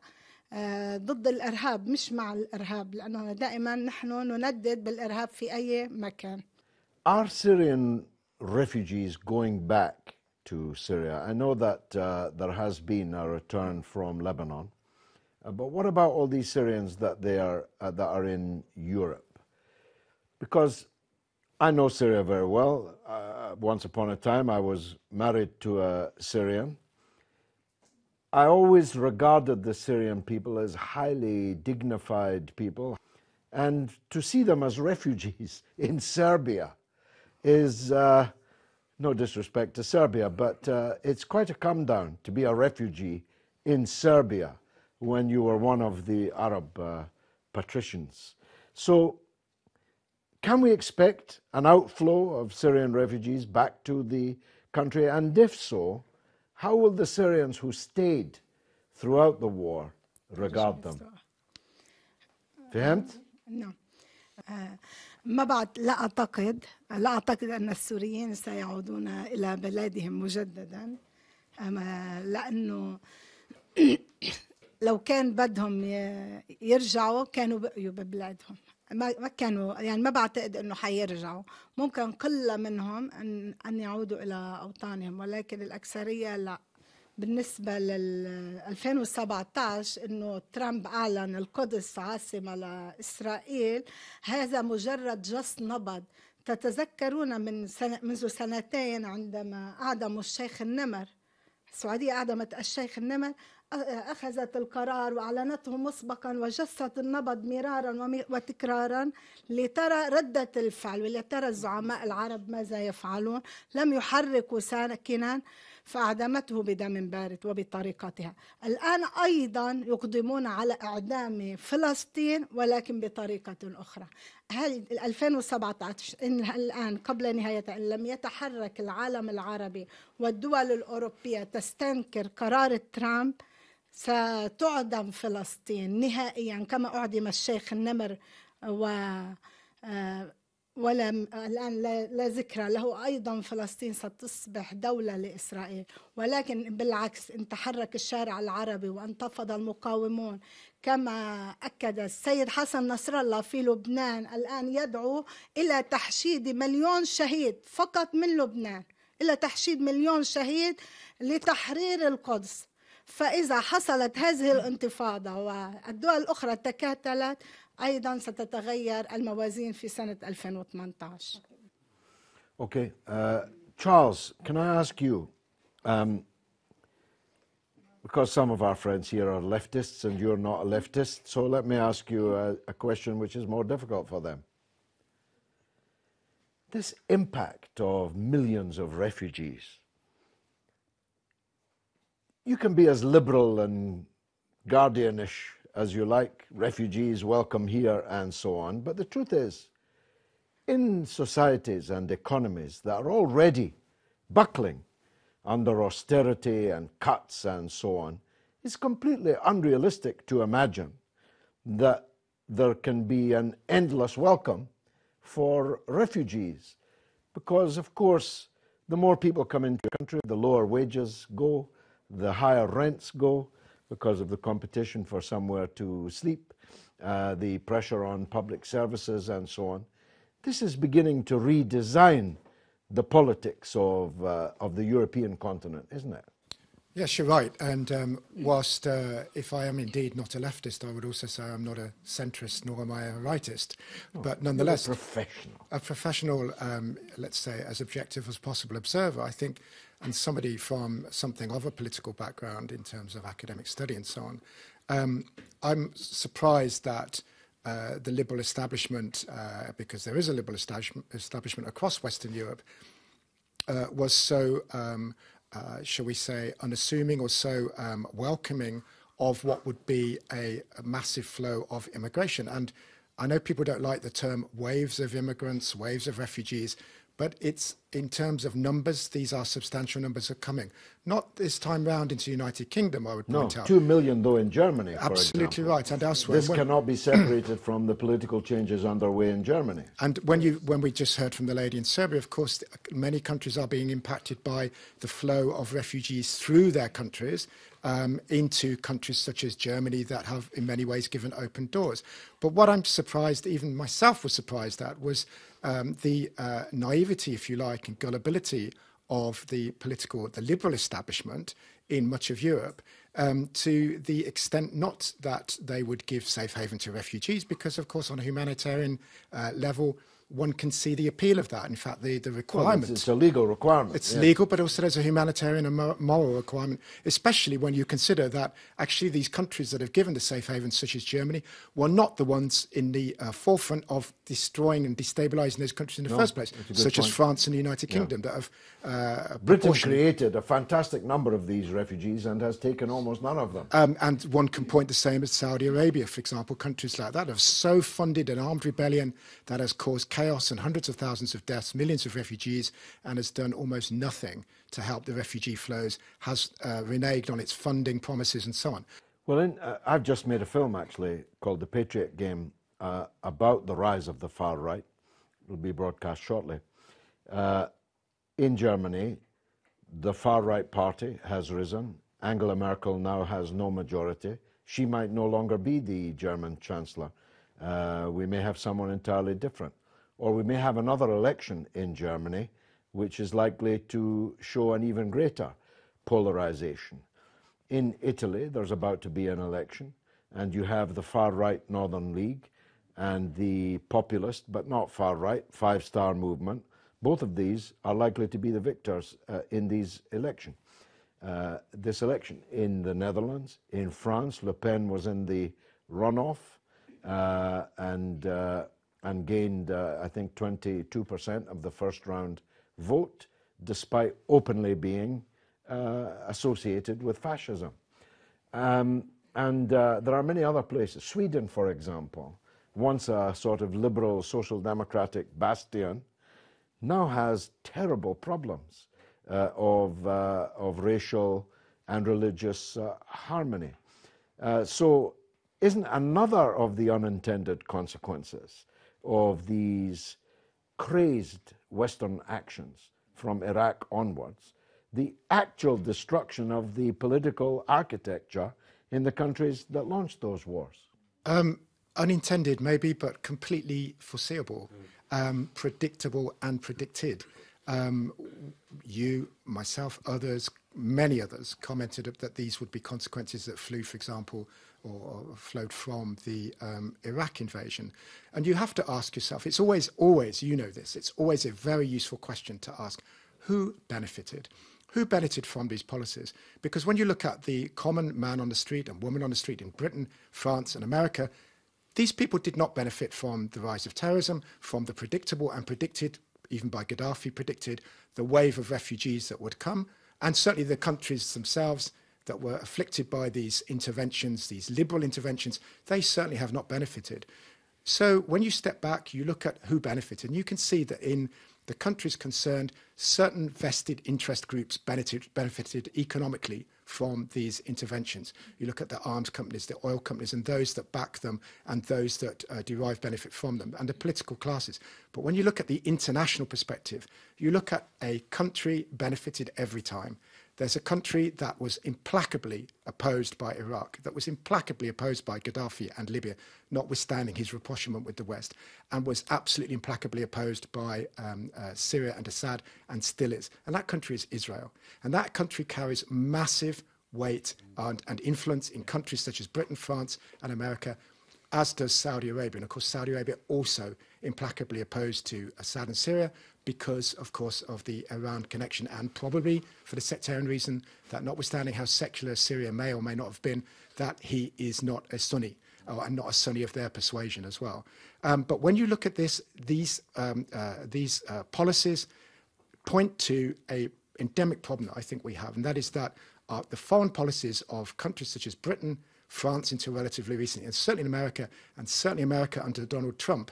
ضد الإرهاب مش مع الإرهاب، لأنه دائما نحن نندد بالإرهاب في أي مكان. Are Syrian refugees going back to Syria? I know that there has been a return from Lebanon, but what about all these Syrians that are in Europe? Because I know Syria very well. Once upon a time, I was married to a Syrian. I always regarded the Syrian people as highly dignified people, and to see them as refugees in Serbia is no disrespect to Serbia, but it's quite a come down to be a refugee in Serbia when you were one of the Arab patricians. So can we expect an outflow of Syrian refugees back to the country? And if so, how will the Syrians who stayed throughout the war regard them. فهمت؟ نعم. لا أعتقد أن السوريين سيعودون إلى بلادهم مجددا، لأنه لو كان بدهم يرجعوا كانوا بقيوا ببلادهم، ما كانوا يعني ما بعتقد انه حيرجعوا. ممكن قلة منهم ان يعودوا الى اوطانهم، ولكن الاكثرية لا. بالنسبة لل 2017 انه ترامب اعلن القدس عاصمة لاسرائيل، هذا مجرد جس نبض. تتذكرون منذ سنتين عندما اعدموا الشيخ النمر، السعودية أعدمت الشيخ النمر، أخذت القرار وأعلنته مسبقا وجست النبض مرارا وتكرارا لترى ردة الفعل ولترى الزعماء العرب ماذا يفعلون. لم يحركوا ساكنا فأعدمته بدم بارد وبطريقتها. الآن أيضا يقدمون على إعدام فلسطين ولكن بطريقة أخرى. هل 2017 إن الآن قبل نهاية إن لم يتحرك العالم العربي والدول الأوروبية تستنكر قرار ترامب، ستعدم فلسطين نهائيا كما أعدم الشيخ النمر ولم الآن لا ذكر له. أيضا فلسطين ستصبح دولة لإسرائيل، ولكن بالعكس إن تحرك الشارع العربي وانتفض المقاومون كما أكد السيد حسن نصر الله في لبنان، الآن يدعو إلى تحشيد 1,000,000 شهيد فقط من لبنان، إلى تحشيد 1,000,000 شهيد لتحرير القدس. فإذا حصلت هذه الانتفاضة والدول الأخرى تكاتلت، أيضا ستتغير الموازين في سنة 2018. Okay. Charles, can I ask you, because some of our friends here are leftists and you're not a leftist, so let me ask you a question which is more difficult for them. This impact of millions of refugees, you can be as liberal and guardianish as you like, refugees welcome here and so on, but the truth is, in societies and economies that are already buckling under austerity and cuts and so on, it's completely unrealistic to imagine that there can be an endless welcome for refugees, because of course the more people come into the country, the lower wages go, the higher rents go, because of the competition for somewhere to sleep, the pressure on public services and so on. This is beginning to redesign the politics of the European continent, isn't it? Yes, you're right. And whilst if I am indeed not a leftist, I would also say I'm not a centrist, nor am I a rightist. But nonetheless, a professional, let's say, as objective as possible observer, I think, and somebody from something of a political background in terms of academic study and so on, I'm surprised that the liberal establishment, because there is a liberal establishment across Western Europe, was so, shall we say, unassuming or so welcoming of what would be a massive flow of immigration. And I know people don't like the term waves of immigrants, waves of refugees, but it's in terms of numbers, these are substantial numbers are coming. Not this time round into the United Kingdom, I would point out. 2 million though in Germany, for Absolutely example. right, and elsewhere. This cannot be separated from the political changes underway in Germany. And when we just heard from the lady in Serbia, of course, many countries are being impacted by the flow of refugees through their countries into countries such as Germany that have in many ways given open doors. But what I'm surprised, even myself was surprised at, was the naivety, if you like, and gullibility of the liberal establishment in much of Europe, to the extent not that they would give safe haven to refugees, because of course on a humanitarian level one can see the appeal of that. In fact, the requirement. Well, it's a legal requirement. It's legal, but also there's a humanitarian and moral requirement, especially when you consider that actually these countries that have given the safe havens, such as Germany, were not the ones in the forefront of destroying and destabilizing those countries in the first place, such as France and the United Kingdom that have... Britain created a fantastic number of these refugees and has taken almost none of them. And one can point the same as Saudi Arabia, for example, countries like that have so funded an armed rebellion that has caused chaos and hundreds of thousands of deaths, millions of refugees, and has done almost nothing to help the refugee flows, has reneged on its funding promises and so on. Well, I've just made a film, actually, called The Patriot Game, about the rise of the far right. It will be broadcast shortly. In Germany, the far right party has risen. Angela Merkel now has no majority. She might no longer be the German chancellor. We may have someone entirely different. Or we may have another election in Germany which is likely to show an even greater polarization. In Italy, there's about to be an election, and you have the far-right Northern League and the populist, but not far-right, Five Star Movement. Both of these are likely to be the victors in this election. In the Netherlands, in France, Le Pen was in the runoff and gained, I think, 22% of the first round vote, despite openly being associated with fascism. There are many other places. Sweden, for example, once a sort of liberal social democratic bastion, now has terrible problems of racial and religious harmony. So isn't another of the unintended consequences of these crazed Western actions from Iraq onwards the actual destruction of the political architecture in the countries that launched those wars? Unintended, maybe, but completely foreseeable, predictable and predicted. You, myself, others, many others commented that these would be consequences that flew, for example, or flowed from the Iraq invasion. And you have to ask yourself, it's always, you know this, it's always a very useful question to ask, who benefited? Who benefited from these policies? Because when you look at the common man on the street and woman on the street in Britain, France and America, these people did not benefit from the rise of terrorism, from the predictable and predicted, even by Gaddafi predicted, the wave of refugees that would come, and certainly the countries themselves that were afflicted by these interventions, these liberal interventions, they certainly have not benefited. So when you step back, you look at who benefited, and you can see that in the countries concerned, certain vested interest groups benefited economically from these interventions. You look at the arms companies, the oil companies, and those that back them, and those that derive benefit from them, and the political classes. But when you look at the international perspective, you look at a country benefited every time. There's a country that was implacably opposed by Iraq, that was implacably opposed by Gaddafi and Libya, notwithstanding his rapprochement with the West, and was absolutely implacably opposed by Syria and Assad, and still is. And that country is Israel. And that country carries massive weight and influence in countries such as Britain, France, and America, as does Saudi Arabia. And of course, Saudi Arabia also implacably opposed to Assad and Syria because, of course, of the Iran connection, and probably for the sectarian reason that, notwithstanding how secular Syria may or may not have been, that he is not a Sunni, and not a Sunni of their persuasion as well. But when you look at this, these policies point to an endemic problem that I think we have, and that is that the foreign policies of countries such as Britain, France until relatively recently, and certainly in America, and certainly America under Donald Trump,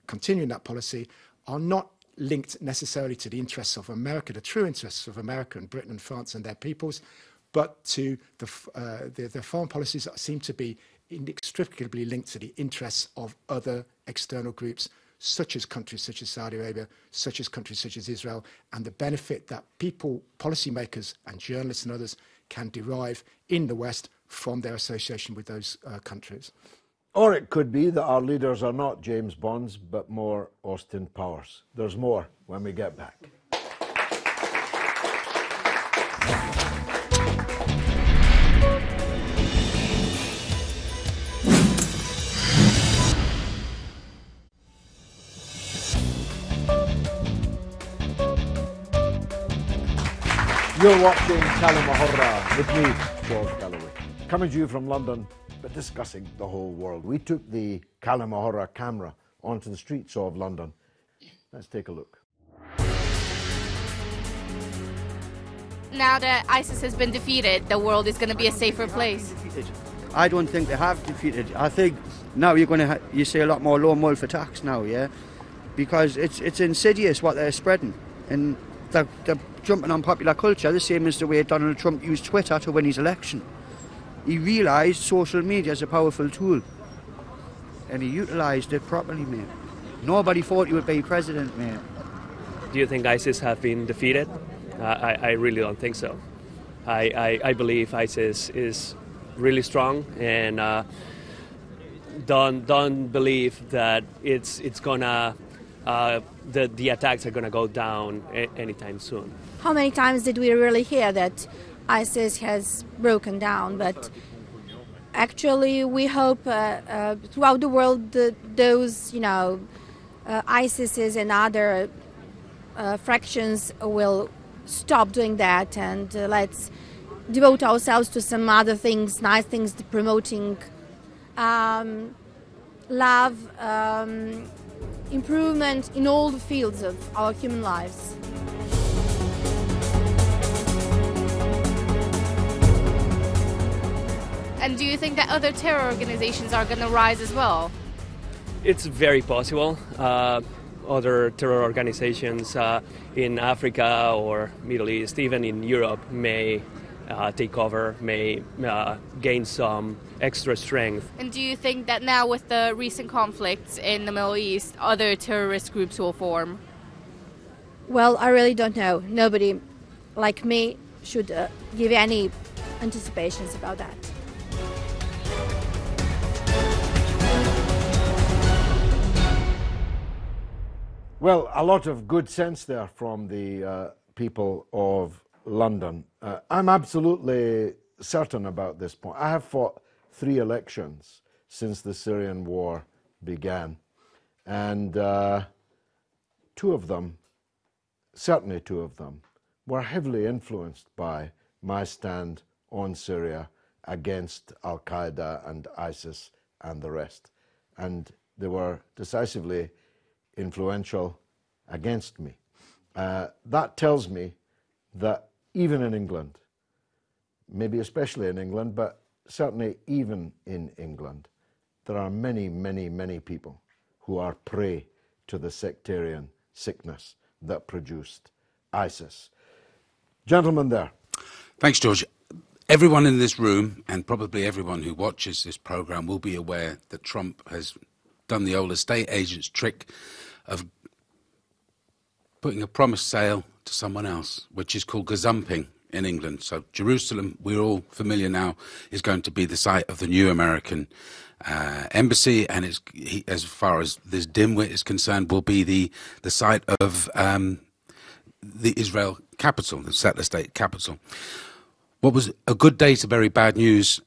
continuing that policy, are not linked necessarily to the interests of America, the true interests of America and Britain and France and their peoples, but to the foreign policies that seem to be inextricably linked to the interests of other external groups, such as countries such as Saudi Arabia, such as countries such as Israel, and the benefit that people, policymakers and journalists and others can derive in the West from their association with those countries. Or it could be that our leaders are not James Bonds, but more Austin Powers. There's more when we get back. You're watching كلمة حرة with me, George Galloway, coming to you from London, but discussing the whole world. We took the كلمة حرة camera onto the streets of London. Let's take a look. Now that ISIS has been defeated, the world is going to be a safer place. I don't think they have defeated. I think now you're going to you see a lot more lone wolf attacks now, yeah? because it's insidious what they're spreading, and they're jumping on popular culture the same as the way Donald Trump used Twitter to win his election. He realised social media is a powerful tool, and he utilised it properly, mate. Nobody thought he would be president, mate. Do you think ISIS have been defeated? I really don't think so. I believe ISIS is really strong, and don't believe that it's gonna the attacks are gonna go down anytime soon. How many times did we really hear that ISIS has broken down? But actually, we hope throughout the world those ISISes and other fractions will stop doing that, and let's devote ourselves to some other things, nice things, promoting love, improvement in all the fields of our human lives. And do you think that other terror organizations are going to rise as well? It's very possible. Other terror organizations in Africa or Middle East, even in Europe, may take over, may gain some extra strength. And do you think that now with the recent conflicts in the Middle East, other terrorist groups will form? Well, I really don't know. Nobody like me should give any anticipations about that. Well, a lot of good sense there from the people of London. I'm absolutely certain about this point. I have fought 3 elections since the Syrian war began, and 2 of them, certainly 2 of them, were heavily influenced by my stand on Syria against Al-Qaeda and ISIS and the rest. And they were decisively influential against me. That tells me that even in England, maybe especially in England, but certainly even in England, there are many, many, many people who are prey to the sectarian sickness that produced ISIS. Gentlemen there. Thanks, George. Everyone in this room, and probably everyone who watches this program, will be aware that Trump has done the old estate agent's trick of putting a promised sale to someone else, which is called gazumping in England. So Jerusalem, we're all familiar now, is going to be the site of the new American embassy, and as far as this dimwit is concerned, will be the site of the Israel capital, the settler state capital. What was a good day to very bad news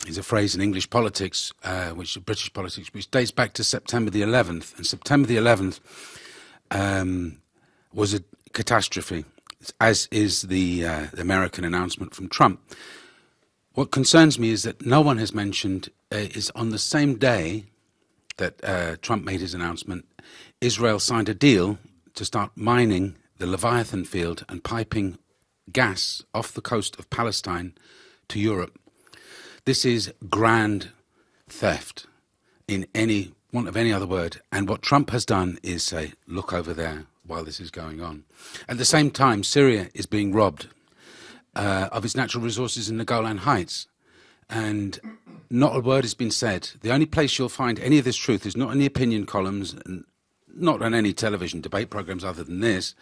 is a phrase in English politics, British politics, which dates back to September the 11th. And September the 11th was a catastrophe, as is the American announcement from Trump. What concerns me is that no one has mentioned is on the same day that Trump made his announcement, Israel signed a deal to start mining the Leviathan field and piping gas off the coast of Palestine to Europe. This is grand theft in any want of any other word. And what Trump has done is say, look over there while this is going on. At the same time, Syria is being robbed of its natural resources in the Golan Heights. And not a word has been said. The only place you'll find any of this truth is not in the opinion columns, and not on any television debate programs other than this,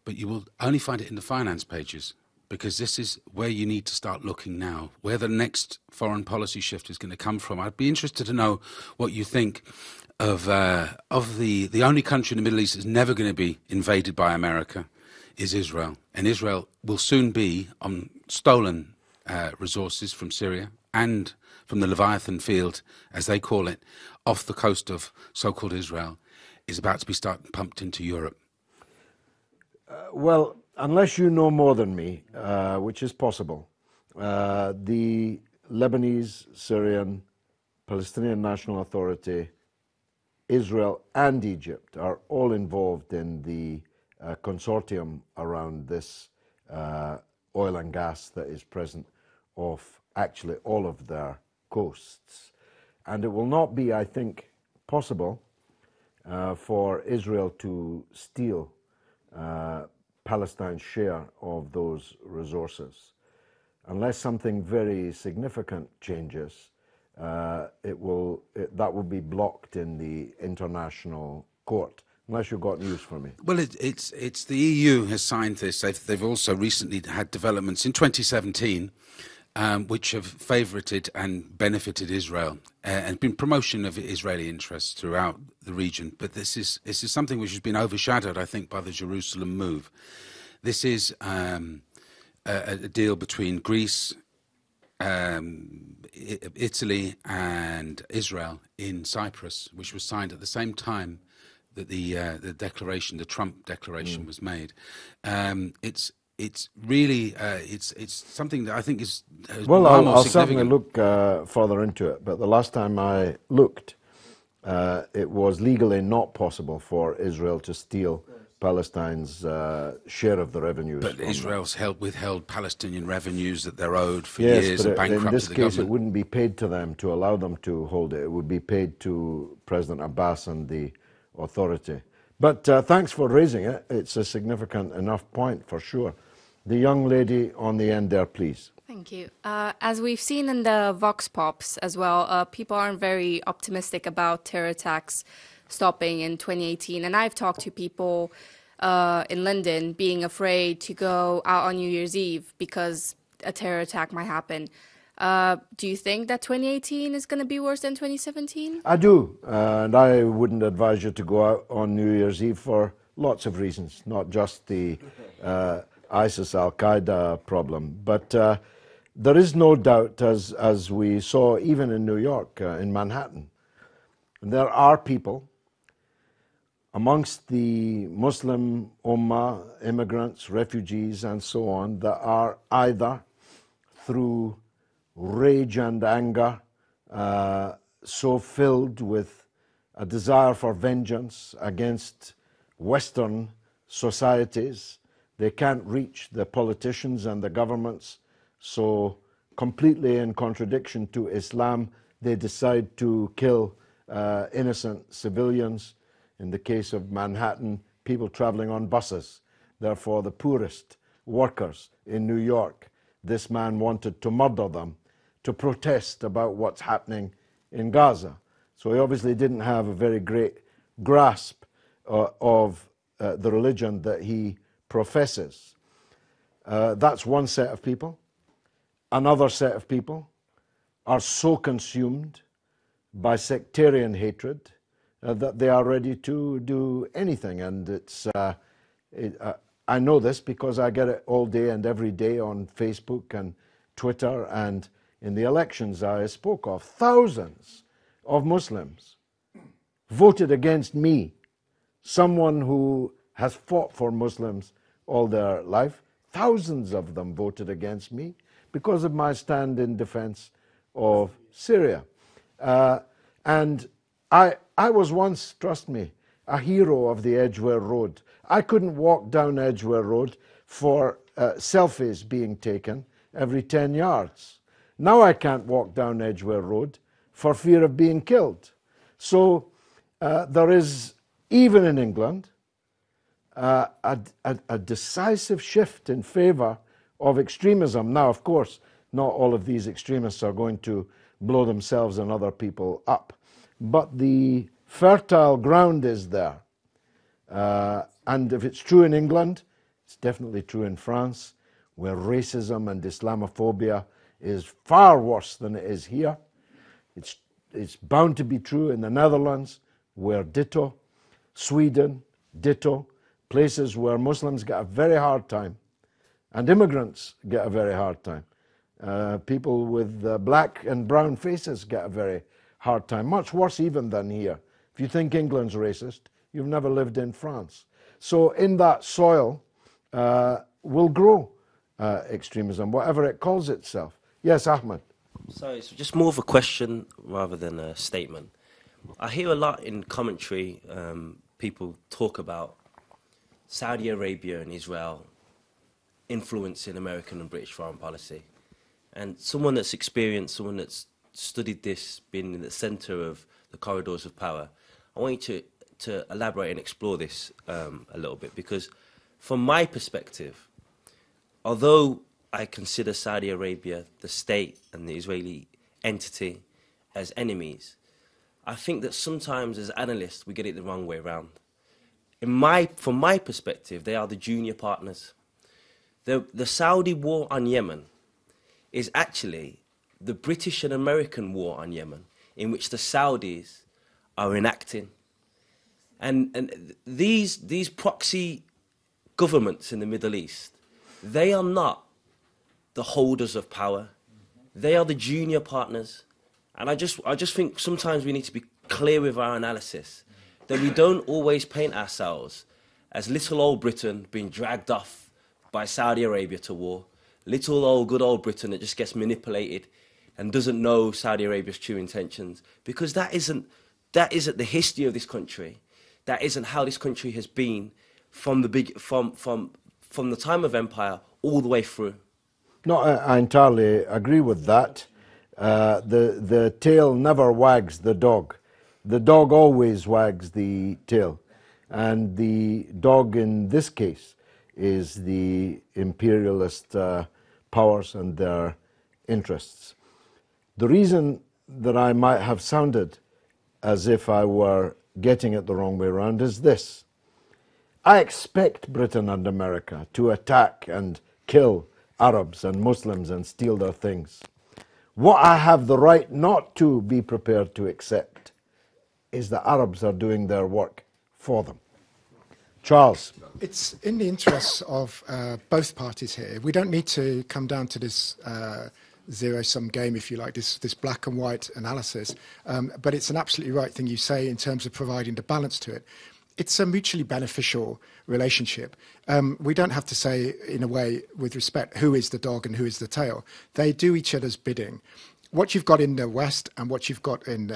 but you will only find it in the finance pages, because this is where you need to start looking now, where the next foreign policy shift is going to come from. I'd be interested to know what you think of the only country in the Middle East that's never going to be invaded by America is Israel. And Israel will soon be on stolen resources from Syria and from the Leviathan field, as they call it, off the coast of so-called Israel, is about to be pumped into Europe. Well, unless you know more than me, which is possible, the Lebanese, Syrian, Palestinian National Authority, Israel and Egypt are all involved in the consortium around this oil and gas that is present off actually all of their coasts. And it will not be, I think, possible for Israel to steal Palestine's share of those resources. Unless something very significant changes, that will be blocked in the international court. Unless you've got news for me. Well, it's the EU has signed this. They've also recently had developments in 2017, which have favoured and benefited Israel and been promotion of Israeli interests throughout the region. But this is something which has been overshadowed, I think, by the Jerusalem move. This is a deal between Greece, Italy, and Israel in Cyprus, which was signed at the same time that the declaration, the Trump declaration, was made. It's really it's something that I think is well. I'll certainly significant. look further into it. But the last time I looked, it was legally not possible for Israel to steal Palestine's share of the revenues. But Israel's withheld Palestinian revenues that they're owed for yes, years but and bankrupted in this the case, government. it wouldn't be paid to them to allow them to hold it. It would be paid to President Abbas and the authority. But thanks for raising it. It's a significant enough point for sure. The young lady on the end there, please. Thank you. As we've seen in the Vox Pops as well, people aren't very optimistic about terror attacks stopping in 2018. And I've talked to people in London being afraid to go out on New Year's Eve because a terror attack might happen. Do you think that 2018 is going to be worse than 2017? I do, and I wouldn't advise you to go out on New Year's Eve for lots of reasons, not just the ISIS Al-Qaeda problem. But there is no doubt, as we saw even in New York, in Manhattan, there are people amongst the Muslim Ummah, immigrants, refugees, and so on, that are either through rage and anger, so filled with a desire for vengeance against Western societies, they can't reach the politicians and the governments, so completely in contradiction to Islam, they decide to kill innocent civilians. In the case of Manhattan, people traveling on buses. Therefore, the poorest workers in New York, this man wanted to murder them to protest about what's happening in Gaza. So he obviously didn't have a very great grasp of the religion that he professes. That's one set of people. Another set of people are so consumed by sectarian hatred that they are ready to do anything. And it's I know this because I get it all day and every day on Facebook and Twitter, and in the elections I spoke of, thousands of Muslims voted against me, someone who has fought for Muslims all their life. Thousands of them voted against me because of my stand in defense of Syria. And I was once, trust me, a hero of the Edgware Road. I couldn't walk down Edgware Road for selfies being taken every 10 yards. Now I can't walk down Edgware Road for fear of being killed. So there is, even in England, a decisive shift in favour of extremism. Now, of course, not all of these extremists are going to blow themselves and other people up, but the fertile ground is there. And if it's true in England, it's definitely true in France, where racism and Islamophobia is far worse than it is here. It's bound to be true in the Netherlands, where ditto, Sweden, ditto, places where Muslims get a very hard time, and immigrants get a very hard time. People with black and brown faces get a very hard time, much worse even than here. If you think England's racist, you've never lived in France. So in that soil will grow extremism, whatever it calls itself. Yes, Ahmed. So it's just more of a question rather than a statement. I hear a lot in commentary, people talk about Saudi Arabia and Israel influencing American and British foreign policy. And someone that's experienced, someone that's studied this, been in the centre of the corridors of power, I want you to to elaborate and explore this a little bit, because from my perspective, although I consider Saudi Arabia, the state and the Israeli entity as enemies, I think that sometimes as analysts we get it the wrong way around. From my perspective, they are the junior partners. The Saudi war on Yemen is actually the British and American war on Yemen, in which the Saudis are enacting. And these proxy governments in the Middle East, they are not the holders of power. They are the junior partners. And I just think sometimes we need to be clear with our analysis, that we don't always paint ourselves as little old Britain being dragged off by Saudi Arabia to war, little old good old Britain that just gets manipulated and doesn't know Saudi Arabia's true intentions, because that isn't the history of this country. That isn't how this country has been from the time of empire all the way through. No, I entirely agree with that. The tail never wags the dog. The dog always wags the tail. And the dog in this case is the imperialist powers and their interests. The reason that I might have sounded as if I were getting it the wrong way around is this. I expect Britain and America to attack and kill Arabs and Muslims and steal their things. What I have the right not to be prepared to accept is that Arabs are doing their work for them. Charles. It's in the interests of both parties here. We don't need to come down to this zero-sum game, if you like, this black and white analysis. But it's an absolutely right thing you say in terms of providing the balance to it. It's a mutually beneficial relationship. We don't have to say, in a way, with respect, who is the dog and who is the tail. They do each other's bidding. What you've got in the West and what you've got in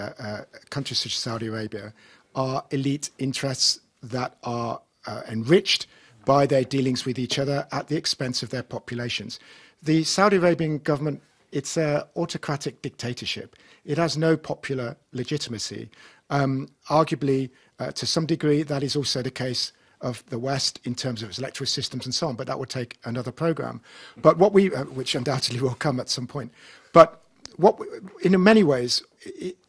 countries such as Saudi Arabia are elite interests that are enriched by their dealings with each other at the expense of their populations. The Saudi Arabian government, it's an autocratic dictatorship. It has no popular legitimacy. Arguably, to some degree, that is also the case of the West in terms of its electoral systems and so on, but that would take another program. But what we, which undoubtedly will come at some point, but in many ways,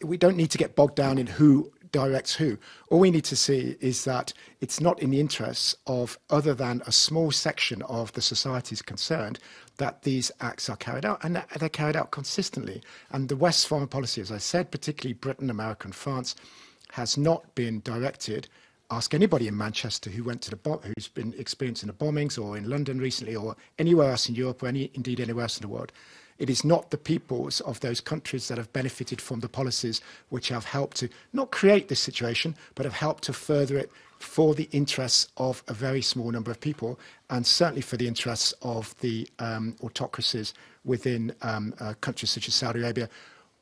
we don't need to get bogged down in who directs who. All we need to see is that it's not in the interests of other than a small section of the societies concerned that these acts are carried out, and they're carried out consistently. And the West's foreign policy, as I said, particularly Britain, America and France, has not been directed. Ask anybody in Manchester who went to who's been experiencing the bombings, or in London recently, or anywhere else in Europe, or indeed anywhere else in the world. It is not the peoples of those countries that have benefited from the policies which have helped to not create this situation, but have helped to further it for the interests of a very small number of people, and certainly for the interests of the autocracies within countries such as Saudi Arabia,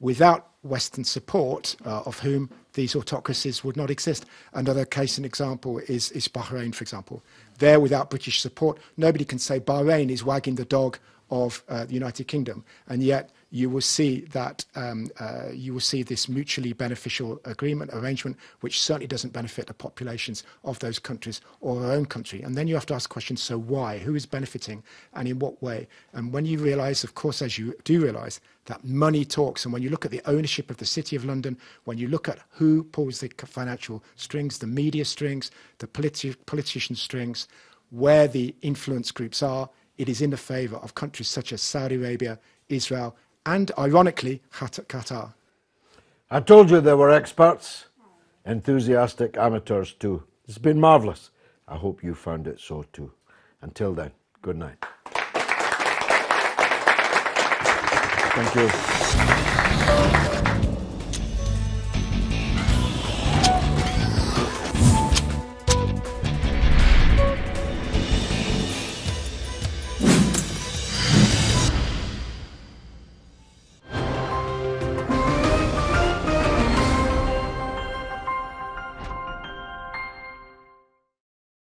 without Western support of whom these autocracies would not exist. Another case and example is Bahrain, for example. There, without British support, nobody can say Bahrain is wagging the dog of the United Kingdom, and yet you will see that you will see this mutually beneficial arrangement, which certainly doesn't benefit the populations of those countries or our own country. And then you have to ask the question: so why? Who is benefiting, and in what way? And when you realise, of course, as you do realise, that money talks, and when you look at the ownership of the City of London, when you look at who pulls the financial strings, the media strings, the politician strings, where the influence groups are, it is in the favour of countries such as Saudi Arabia, Israel, and, ironically, Qatar. I told you there were experts, enthusiastic amateurs too. It's been marvellous. I hope you found it so too. Until then, good night. Thank you.